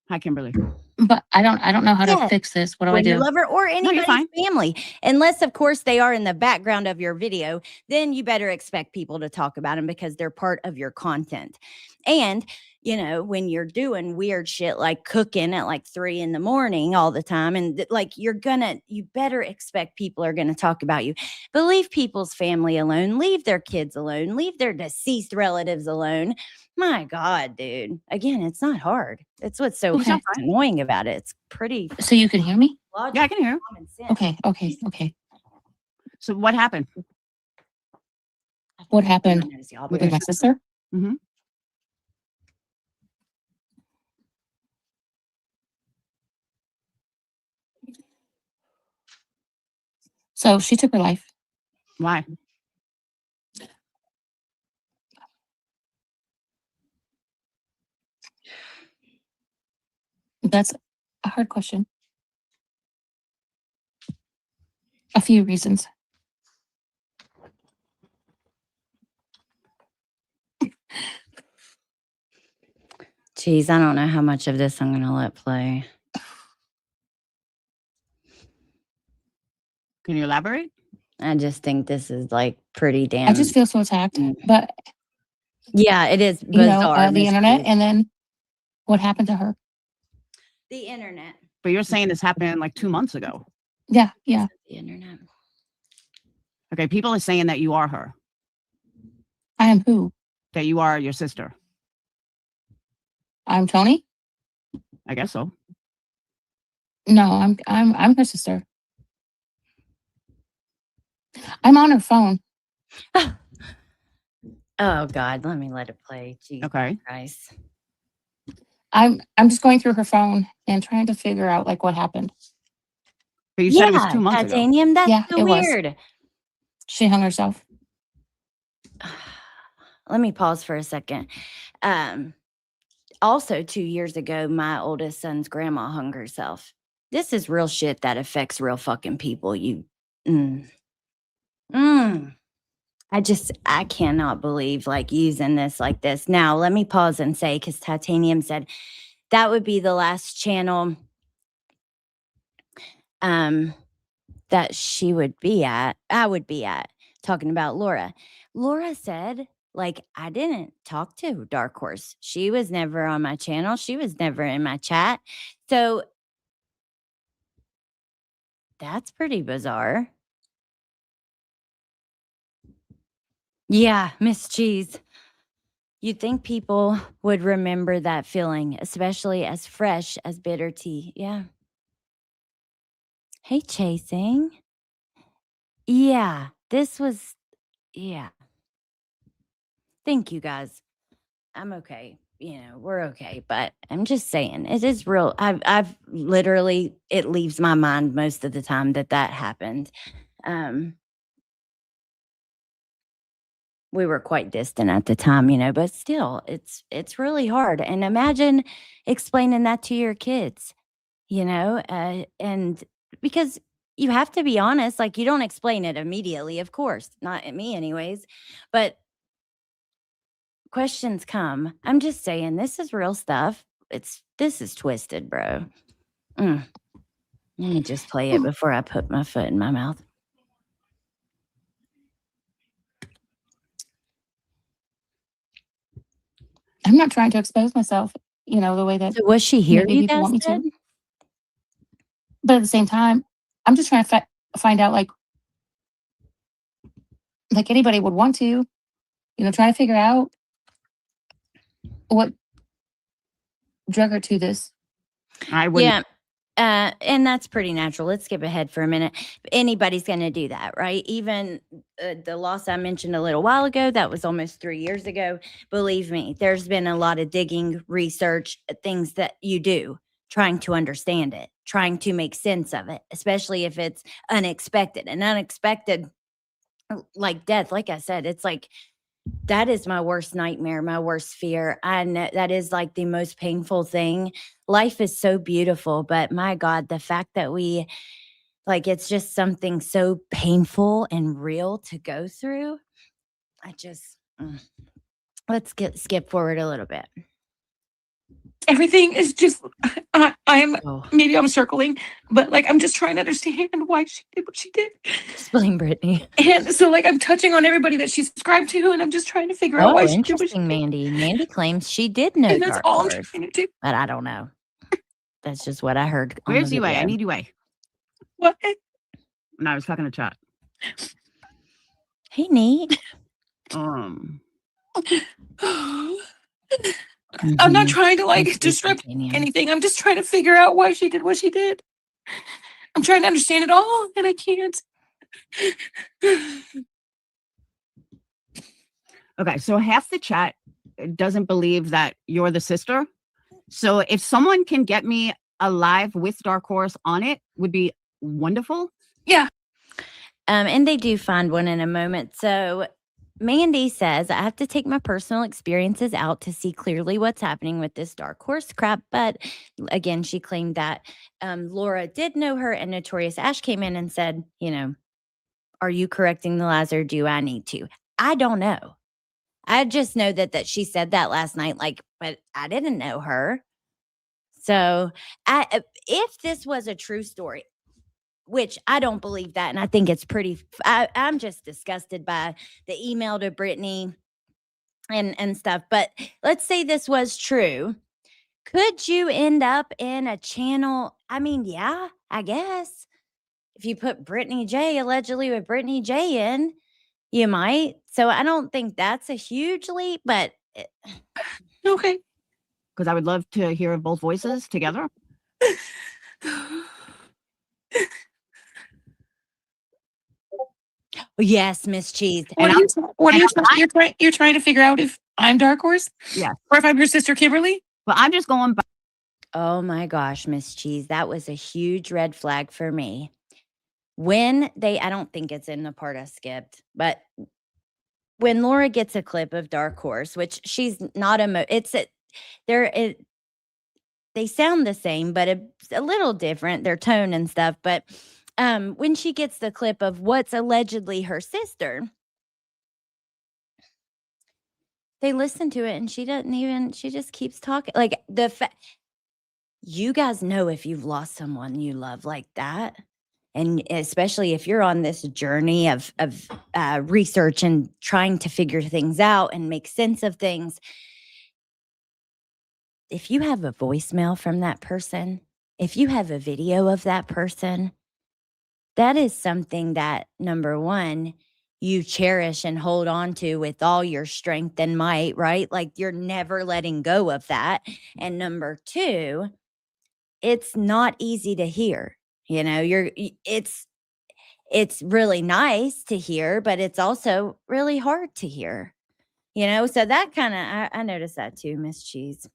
Hi, Kimberly. but I don't know how Yeah. to fix this. What do I When your do? lover or you're anybody's fine. family, unless of course they are in the background of your video, then you better expect people to talk about them because they're part of your content. And when you're doing weird shit like cooking at like 3 a.m. all the time, and like you better expect people are gonna talk about you. But leave people's family alone, leave their kids alone, leave their deceased relatives alone. My God, dude. Again, it's not hard. It's what's so Okay. annoying about it. It's pretty So you can hear me? logical, Yeah, I can hear. common sense. Okay. So what happened? What happened Everyone knows y'all, with but my sister? Mhm. So she took her life. Why? That's a hard question. A few reasons. geez, I don't know how much of this I'm gonna let play. Can you elaborate? I just think this is like pretty damn. I just feel so attacked. But yeah, it is bizarre. the internet, and then what happened to her? The internet. But you're saying this happened like 2 months ago. Yeah. The internet. Okay, people are saying that you are her, I am who? that you are your sister. I'm Tony? I guess so. No, I'm her sister. I'm on her phone. Oh God, let me let it play. Jesus Okay. Christ. I'm just going through her phone and trying to figure out like what happened. But you said it was 2 months ago. Titanium, that's Yeah, so it was. weird. She hung herself. Let me pause for a second. Also 2 years ago, my oldest son's grandma hung herself. This is real shit that affects real fucking people. I cannot believe like using this like this. Now, let me pause and say, because Titanium said that would be the last channel that she would be at, I would be at, talking about Laura. Laura said, like, I didn't talk to Dark Horse. She was never on my channel. She was never in my chat. So that's pretty bizarre. Yeah, Miss Cheese. You'd think people would remember that feeling, especially as fresh as bitter tea. Yeah. Hey, Chasing. Yeah, yeah. Thank you guys. I'm okay. we're okay. But I'm just saying, it is real. I've literally, it leaves my mind most of the time that happened. We were quite distant at the time, but still, it's really hard. And imagine explaining that to your kids, and because you have to be honest, like you don't explain it immediately, of course, not at me anyways, but questions come. I'm just saying, this is real stuff. This is twisted, bro. Let me just play it before I put my foot in my mouth. I'm not trying to expose myself, the way that So was she here, maybe you people guys want me said? to. But at the same time, I'm just trying to find out, like anybody would want to, trying to figure out what drug her to this. I wouldn't. Yeah. And that's pretty natural. Let's skip ahead for a minute. Anybody's going to do that, right? Even the loss I mentioned a little while ago, that was almost 3 years ago. Believe me, there's been a lot of digging, research, things that you do, trying to understand it, trying to make sense of it, especially if it's unexpected. And unexpected, like death, like I said, it's like, that is my worst nightmare, my worst fear. I know that is like the most painful thing. Life is so beautiful, but my God, the fact that it's just something so painful and real to go through. I just, let's skip forward a little bit. Everything is just, I'm Oh, maybe I'm circling, but I'm just trying to understand why she did what she did. explain, Brittany. And so I'm touching on everybody that she's subscribed to, and I'm just trying to figure out why Oh, she did what she interesting, did. Mandy. Mandy claims she did know And that's Dark all I'm Horse, trying to do. but I don't know. That's just what I heard on Where's the UA? I video. need UA. What? No, I was talking to chat. Hey, Nate. I'm not trying to Let's disrupt continue. anything. I'm just trying to figure out why she did what she did. I'm trying to understand it all, and I can't. Okay, so half the chat doesn't believe that you're the sister. So if someone can get me a live with Dark Horse on it, would be wonderful. Yeah. And they do find one in a moment. So Mandy says, I have to take my personal experiences out to see clearly what's happening with this Dark Horse crap. But again, she claimed that Laura did know her, and Notorious Ash came in and said, are you correcting the lies, or do I need to? I don't know. I just know that she said that last night, but I didn't know her. So if this was a true story, which I don't believe that, and I think it's I'm just disgusted by the email to Brittany and stuff. But let's say this was true. Could you end up in a channel? I mean, yeah, I guess. If you put Brittany J allegedly with Brittany J in, you might. So I don't think that's a huge leap, but Okay. Because I would love to hear both voices together. yes, Miss Cheese. You're trying to figure out if I'm Dark Horse? Yeah. Or if I'm your sister Kimberly? But I'm just going by. Oh my gosh, Miss Cheese, that was a huge red flag for me. I don't think it's in the part I skipped, but when Laura gets a clip of Dark Horse, which she's not they sound the same, but it's a little different, their tone and stuff. But when she gets the clip of what's allegedly her sister, they listen to it and she just keeps talking. Like you guys know if you've lost someone you love like that. And especially if you're on this journey of research and trying to figure things out and make sense of things, if you have a voicemail from that person, if you have a video of that person, that is something that, number one, you cherish and hold on to with all your strength and might, right? Like you're never letting go of that. And number two, it's not easy to hear. It's really nice to hear, but it's also really hard to hear. You know, so that kind of, I noticed that too, Miss Cheese.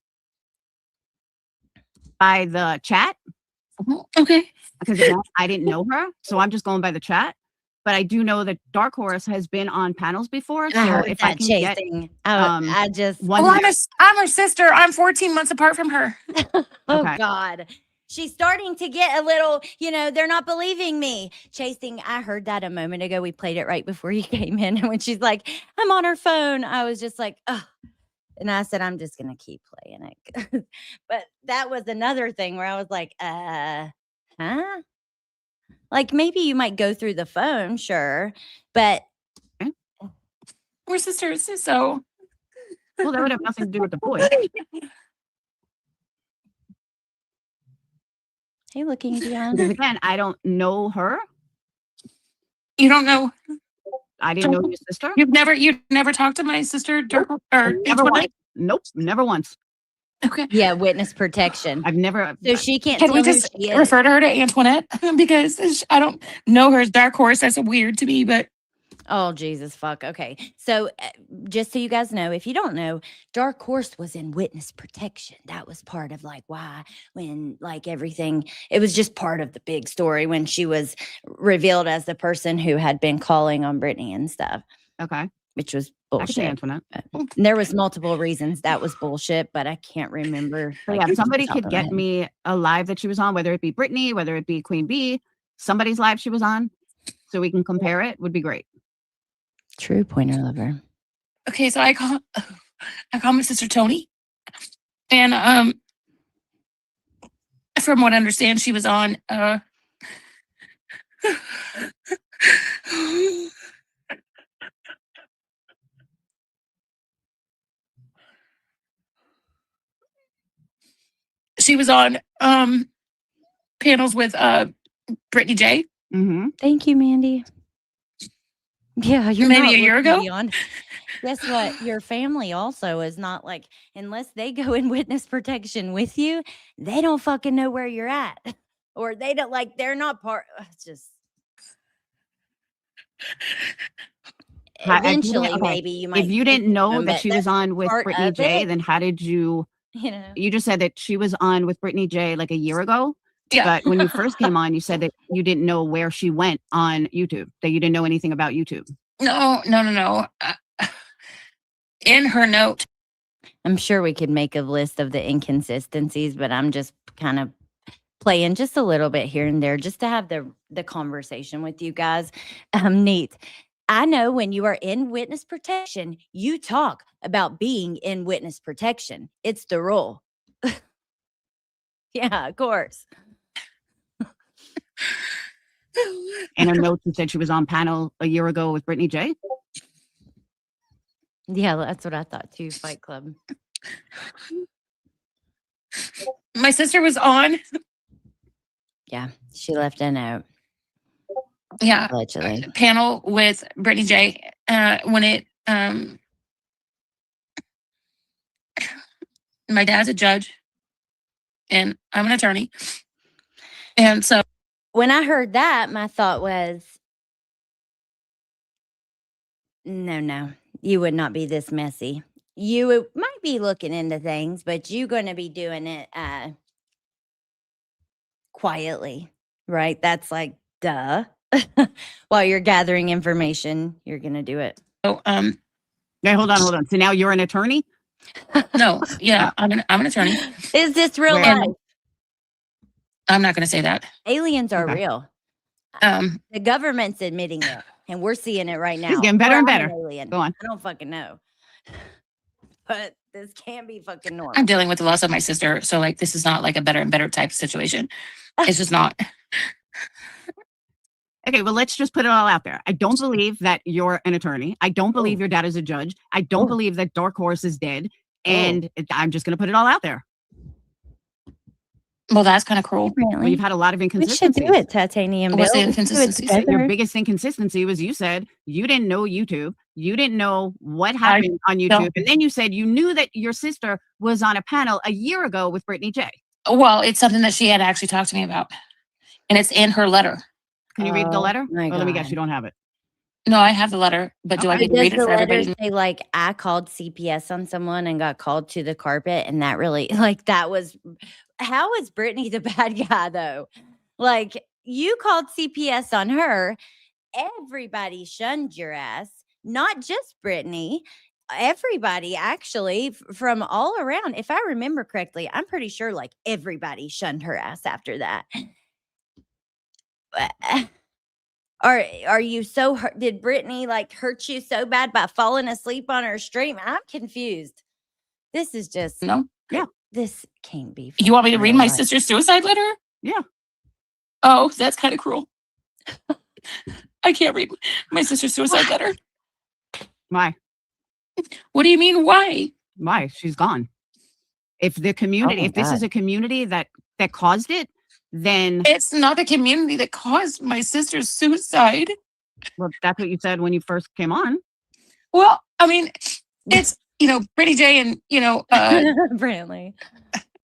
By the chat, Okay. because again, I didn't know her, so I'm just going by the chat. But I do know that Dark Horse has been on panels before. I So heard if I that can get chasing. I just, one, Well, I'm her sister. I'm 14 months apart from her. oh Okay. God. She's starting to get a little, you know, they're not believing me. Chasing, I heard that a moment ago. We played it right before you came in. And when she's like, I'm on her phone, I was just like, oh. And I said, I'm just going to keep playing it. But that was another thing where I was like, huh? Like maybe you might go through the phone, sure. But We're sisters, so. well, that would have nothing to do with the boy. hey, looking Because beyond. again, I don't know her. You don't know. I didn't know your sister. You've never talked to my sister, Dirk, or Never Antoinette? once. Nope, never once. Okay. Yeah, witness protection. I've never. So she can't Can tell we who just she is. refer to her to Antoinette? Because I don't know her as Dark Horse. That's weird to me, but Oh, Jesus, fuck. Okay. So just so you guys know, if you don't know, Dark Horse was in witness protection. That was part of like why when like everything, it was just part of the big story when she was revealed as the person who had been calling on Brittany and stuff, Okay. which was I can see bullshit. Antoinette. There was multiple reasons that was bullshit, but I can't remember. So like, yeah, if off the somebody top could of my get head. me a live that she was on, whether it be Brittany, whether it be Queen Bee, somebody's live she was on, so we can compare it, would be great. True pointer lover. okay. So I call my sister Tony, and from what I understand, she was on she was on panels with Brittany J. Mm-hmm. Thank you, Mandy. Yeah, you're Maybe not a year looking ago? beyond. Guess what? Your family also is not like, unless they go in witness protection with you, they don't fucking know where you're at. Or they don't like, they're not part. It's just eventually, okay, maybe you might. If you speak didn't to know them, that but she was that's on with part Brittany of J, it, then how did you? you know. You just said that she was on with Brittany J like a year ago. Yeah. But when you first came on, you said that you didn't know where she went on YouTube, that you didn't know anything about YouTube. No. In her note, I'm sure we could make a list of the inconsistencies, but I'm just kind of playing just a little bit here and there just to have the conversation with you guys. Neat. I know when you are in witness protection, you talk about being in witness protection. It's the rule. Yeah, of course. And her notes you said she was on panel a year ago with Brittany J. Yeah, that's what I thought too. Fight Club. my sister was on. Yeah, she left a note. Yeah. Allegedly. Panel with Brittany J. When it my dad's a judge and I'm an attorney. And so When I heard that, my thought was, no, you would not be this messy. You might be looking into things, but you're going to be doing it quietly, right? That's like, duh. While you're gathering information, you're going to do it. Yeah, hold on. So now you're an attorney? no, yeah, I'm an attorney. Is this real Where? life? I'm not gonna say that. Aliens are Okay. real. Um The government's admitting it, and we're seeing it right now. It's getting better Or and I'm better. an alien. Go on. I don't fucking know. But this can't be fucking normal. I'm dealing with the loss of my sister, so like this is not like a better and better type situation. It's just not. Okay, well, let's just put it all out there. I don't believe that you're an attorney. I don't believe your dad is a judge. I don't believe that Dark Horse is dead. And I'm just going to put it all out there. Well, that's kind of cruel. Well, you've had a lot of We should inconsistencies. do it, Titanium Bill. What's the We should do it inconsistencies? together. Your biggest inconsistency was you said you didn't know YouTube. You didn't know what happened on YouTube. don't. And then you said you knew that your sister was on a panel a year ago with Brittany J. Well, it's something that she had actually talked to me about. And it's in her letter. Can you read the Oh, letter? my Or let me guess, God. you don't have it. No, I have the letter, but do I Okay. get to Does read it the for letter everybody? say like I called CPS on someone and got called to the carpet, and that really like that was how is Brittany the bad guy though? Like you called CPS on her, everybody shunned your ass, not just Brittany. Everybody actually from all around. If I remember correctly, I'm pretty sure like everybody shunned her ass after that. Are you so hurt? Did Brittany like hurt you so bad by falling asleep on her stream? I'm confused. This is just No. Yeah. This can't be. You want me to read real my life. sister's suicide letter? Yeah. Oh, that's kind of cruel. I can't read my sister's suicide letter. Why? What do you mean? Why? Why? She's gone. If the community, my if this is God. a community that caused it, then It's not the community that caused my sister's suicide. well, that's what you said when you first came on. Well, I mean, it's Brittany J and Apparently,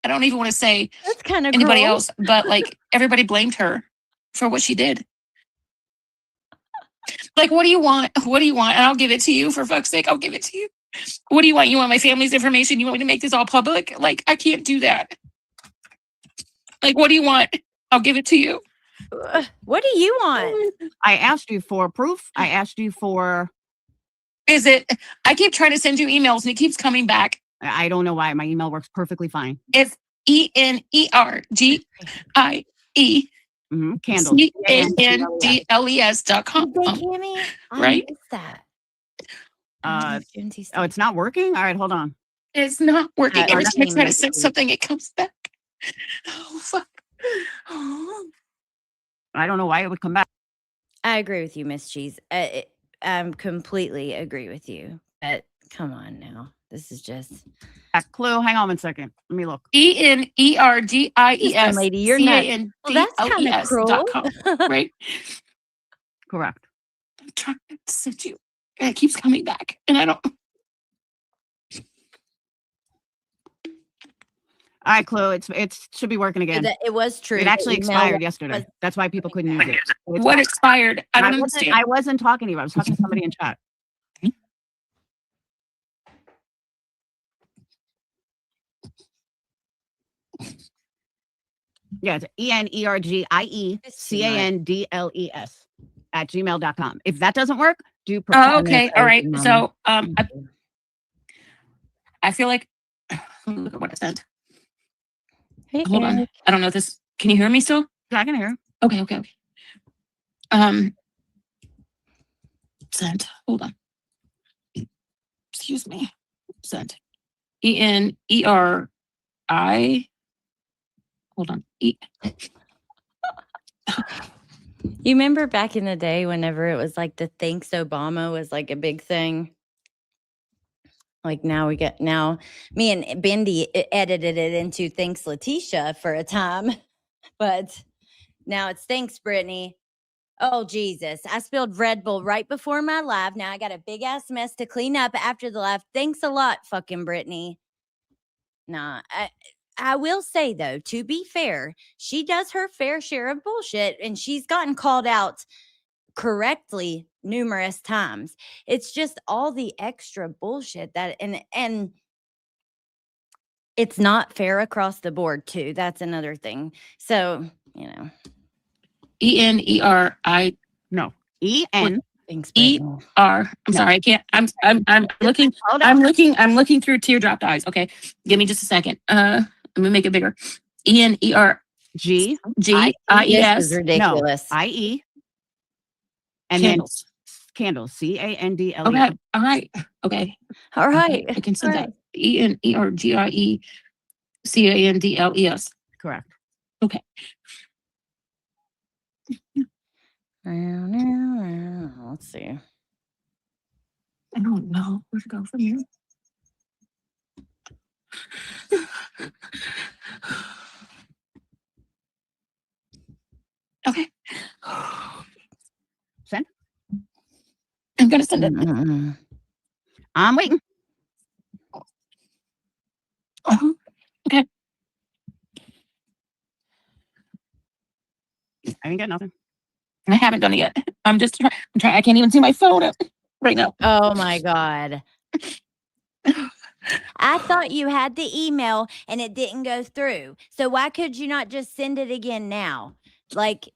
I don't even want to say that's kind of anybody cruel. else, but like everybody blamed her for what she did. Like, what do you want? What do you want? And I'll give it to you, for fuck's sake. I'll give it to you. What do you want? You want my family's information? You want me to make this all public? Like, I can't do that. Like, what do you want? I'll give it to you. What do you want? I asked you for proof. I asked you for. Is it? I keep trying to send you emails and it keeps coming back. I don't know why. My email works perfectly fine. It's ENERGIE Candles. CANDLES.com. Tammy, I right? missed that. It's not working. All right, hold on. It's not working. Every time I try to send Maybe. something, it comes back. Oh, fuck. Oh. I don't know why it would come back. I agree with you, Miss Cheese. Completely agree with you. But come on now, this is just Clue. Hang on one second. Let me look. ENERGIES lady, you're not. Well, that's kind of cruel. CANDLES.com, right? Correct. I'm trying to send you, and it keeps coming back, and I don't. All right, Clue. It should be working again. It was true. It actually The email expired yesterday. That's why people couldn't use it. What expired? I don't understand. I wasn't talking to you. I was talking to somebody in chat. Yeah, it's ENERGIECANDLES at gmail.com. If that doesn't work, do Oh, okay. All right. So I feel like look at what I sent. Hey, Hold on. I don't know if this. Can you hear me still? Yeah, I can hear. Okay. Sent. Hold on. Excuse me. Sent. ENERI. Hold on. You remember back in the day whenever it was like the Thanks Obama was like a big thing? Like now me and Bendy edited it into Thanks Letitia for a time, but now it's Thanks Brittany. Oh, Jesus. I spilled Red Bull right before my live. Now I got a big ass mess to clean up after the live. Thanks a lot, fucking Brittany. Nah, I will say though, to be fair, she does her fair share of bullshit and she's gotten called out correctly numerous times. It's just all the extra bullshit that and it's not fair across the board too. That's another thing. So, ENERI. No. EN. Thanks, ER. I'm sorry, I can't. I'm looking. Hold on. I'm looking through teardropped eyes. Okay, give me just a second. Let me make it bigger. ENERGIES. This is ridiculous. No. IE. And Candles. then candles. CANDLES. Okay. All right. Okay. All right. I can send that. ENERGIECANDLES. Correct. Okay. Let's see. I don't know where to go from here. Okay. Send. I'm gonna send it. I'm waiting. Okay. I ain't got nothing. I haven't done it yet. I'm trying. I can't even see my phone right now. Oh my God. I thought you had the email and it didn't go through. So why could you not just send it again now? Like,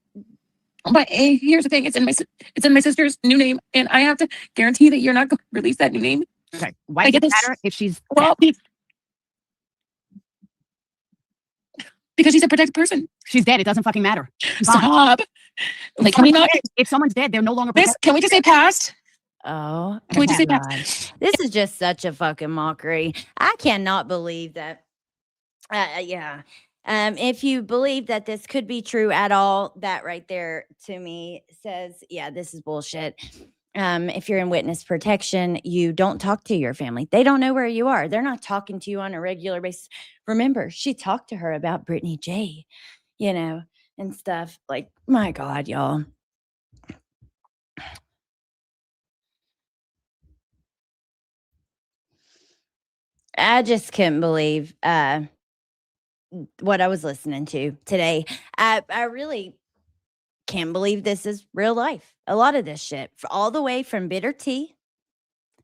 But here's the thing: it's in my sister's new name, and I have to guarantee that you're not going to release that new name. Okay. Why I does get it this. matter if she's Well, because she's a protected person. she's dead? It doesn't fucking matter. Stop. Like, can we not? If someone's dead, they're no longer Miss, protected. can we just say past? oh Can we just my say God. past? This is just such a fucking mockery. I cannot believe that. Yeah. If you believe that this could be true at all, that right there to me says, yeah, this is bullshit. If you're in witness protection, you don't talk to your family. They don't know where you are. They're not talking to you on a regular basis. Remember, she talked to her about Brittany J, and stuff. Like, my God, y'all. I just couldn't believe what I was listening to today. I really can't believe this is real life. A lot of this shit, all the way from Bitter Tea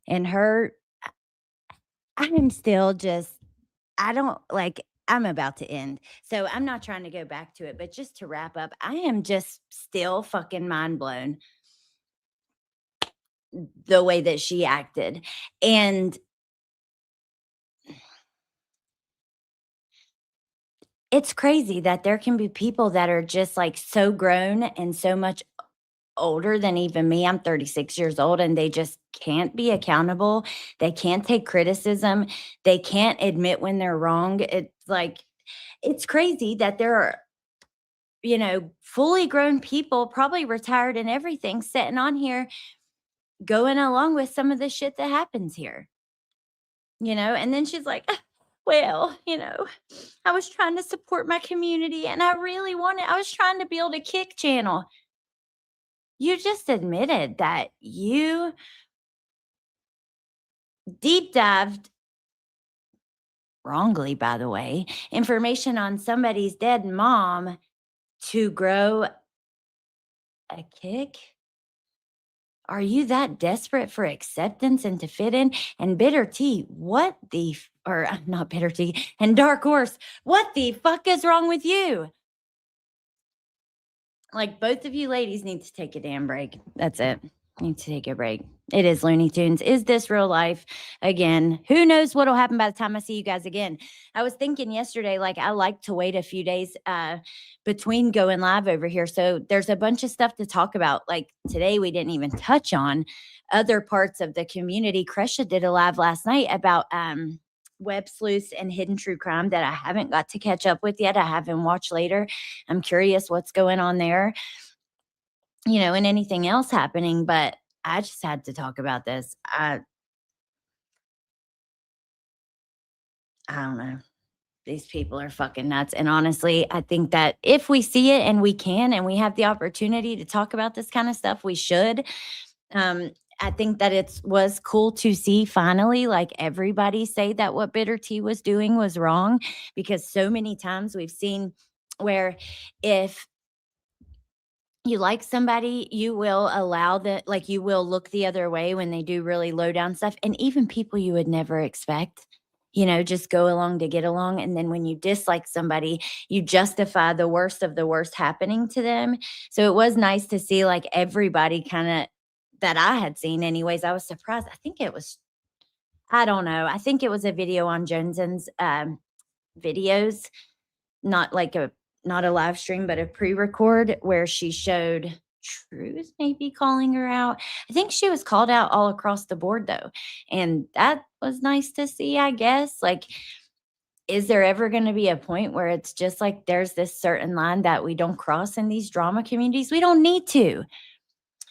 and her. I'm still just, I'm about to end. So I'm not trying to go back to it, but just to wrap up, I am just still fucking mind blown the way that she acted. And it's crazy that there can be people that are just like so grown and so much older than even me. I'm 36 years old and they just can't be accountable. They can't take criticism. They can't admit when they're wrong. It's crazy that there are, fully grown people, probably retired and everything, sitting on here going along with some of the shit that happens here. And then she's like, well, I was trying to support my community and I was trying to build a kick channel. You just admitted that you deep dived, wrongly, by the way, information on somebody's dead mom to grow a kick. Are you that desperate for acceptance and to fit in? And Bitter Tea, not Bitter Tea, and Dark Horse, what the fuck is wrong with you? Like, both of you ladies need to take a damn break. That's it. Need to take a break. It is Looney Tunes. Is this real life? Again, who knows what'll happen by the time I see you guys again? I was thinking yesterday, like, I like to wait a few days between going live over here. So there's a bunch of stuff to talk about. Like today, we didn't even touch on other parts of the community. Kresha did a live last night about web sleuths and hidden true crime that I haven't got to catch up with yet. I haven't watched later. I'm curious what's going on there, and anything else happening, but I just had to talk about this. I don't know. These people are fucking nuts. And honestly, I think that if we see it and we can, and we have the opportunity to talk about this kind of stuff, we should. I think that it was cool to see finally, like, everybody say that what Bitter Tea was doing was wrong, because so many times we've seen where if you like somebody, you will allow that, like, you will look the other way when they do really low down stuff. And even people you would never expect, just go along to get along. And then when you dislike somebody, you justify the worst of the worst happening to them. So it was nice to see, like, everybody kind of, that I had seen anyways. I was surprised. I don't know. I think it was a video on Jones's videos, not a live stream, but a pre-record where she showed Truth maybe calling her out. I think she was called out all across the board though. And that was nice to see, I guess. Like, is there ever going to be a point where it's just like there's this certain line that we don't cross in these drama communities? We don't need to.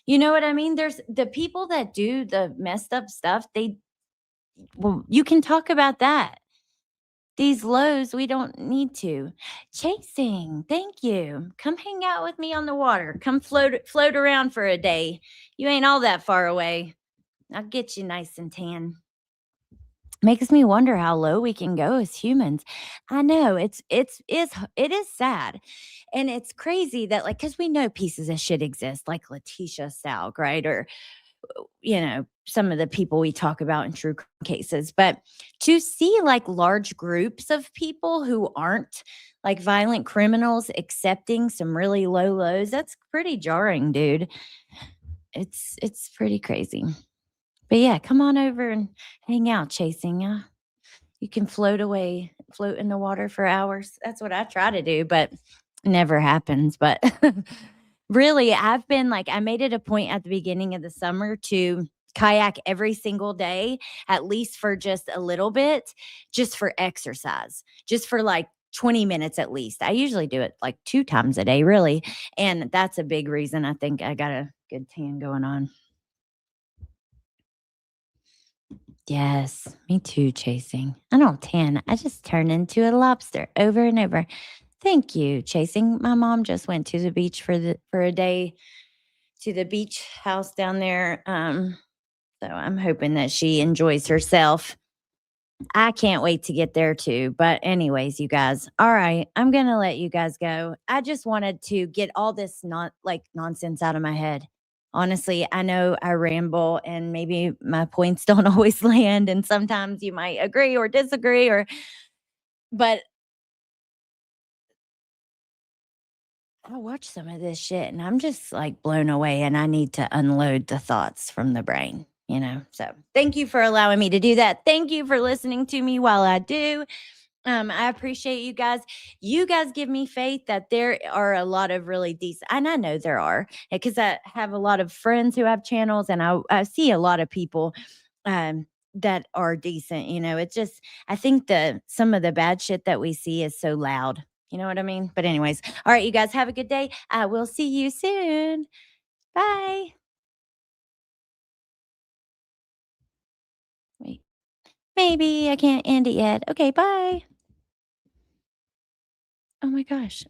You know what I mean? There's the people that do the messed up stuff. You can talk about that. These lows, we don't need to. Chasing, thank you. Come hang out with me on the water. Come float around for a day. You ain't all that far away. I'll get you nice and tan. makes me wonder how low we can go as humans. I know it is sad. And it's crazy that like cuz we know pieces of shit exist like Letitia Stalk, right? Or some of the people we talk about in true crime cases, but to see like large groups of people who aren't like violent criminals accepting some really low lows, that's pretty jarring, dude. It's pretty crazy. But yeah, come on over and hang out, chasing. You can float away, float in the water for hours. That's what I try to do, but never happens. But really, I've been like, I made it a point at the beginning of the summer to kayak every single day, at least for just a little bit, just for exercise, just for like 20 minutes at least. I usually do it like 2 times a day, really. And that's a big reason I think I got a good tan going on. Yes, me too, chasing. I don't tan. I just turn into a lobster over and over. Thank you, chasing. My mom just went to the beach for a day to the beach house down there. So I'm hoping that she enjoys herself. I can't wait to get there too. But anyways, you guys, all right, I'm gonna let you guys go. I just wanted to get all this nonsense out of my head. Honestly, I know I ramble and maybe my points don't always land, and sometimes you might agree or disagree, but I watch some of this shit and I'm just like blown away and I need to unload the thoughts from the brain. So thank you for allowing me to do that. Thank you for listening to me while I do. I appreciate you guys. You guys give me faith that there are a lot of really decent, and I know there are because I have a lot of friends who have channels, and I see a lot of people that are decent. It's just I think some of the bad shit that we see is so loud. You know what I mean? But anyways, all right, you guys have a good day. I will see you soon. Bye. Wait, maybe I can't end it yet. Okay, bye. Oh my gosh.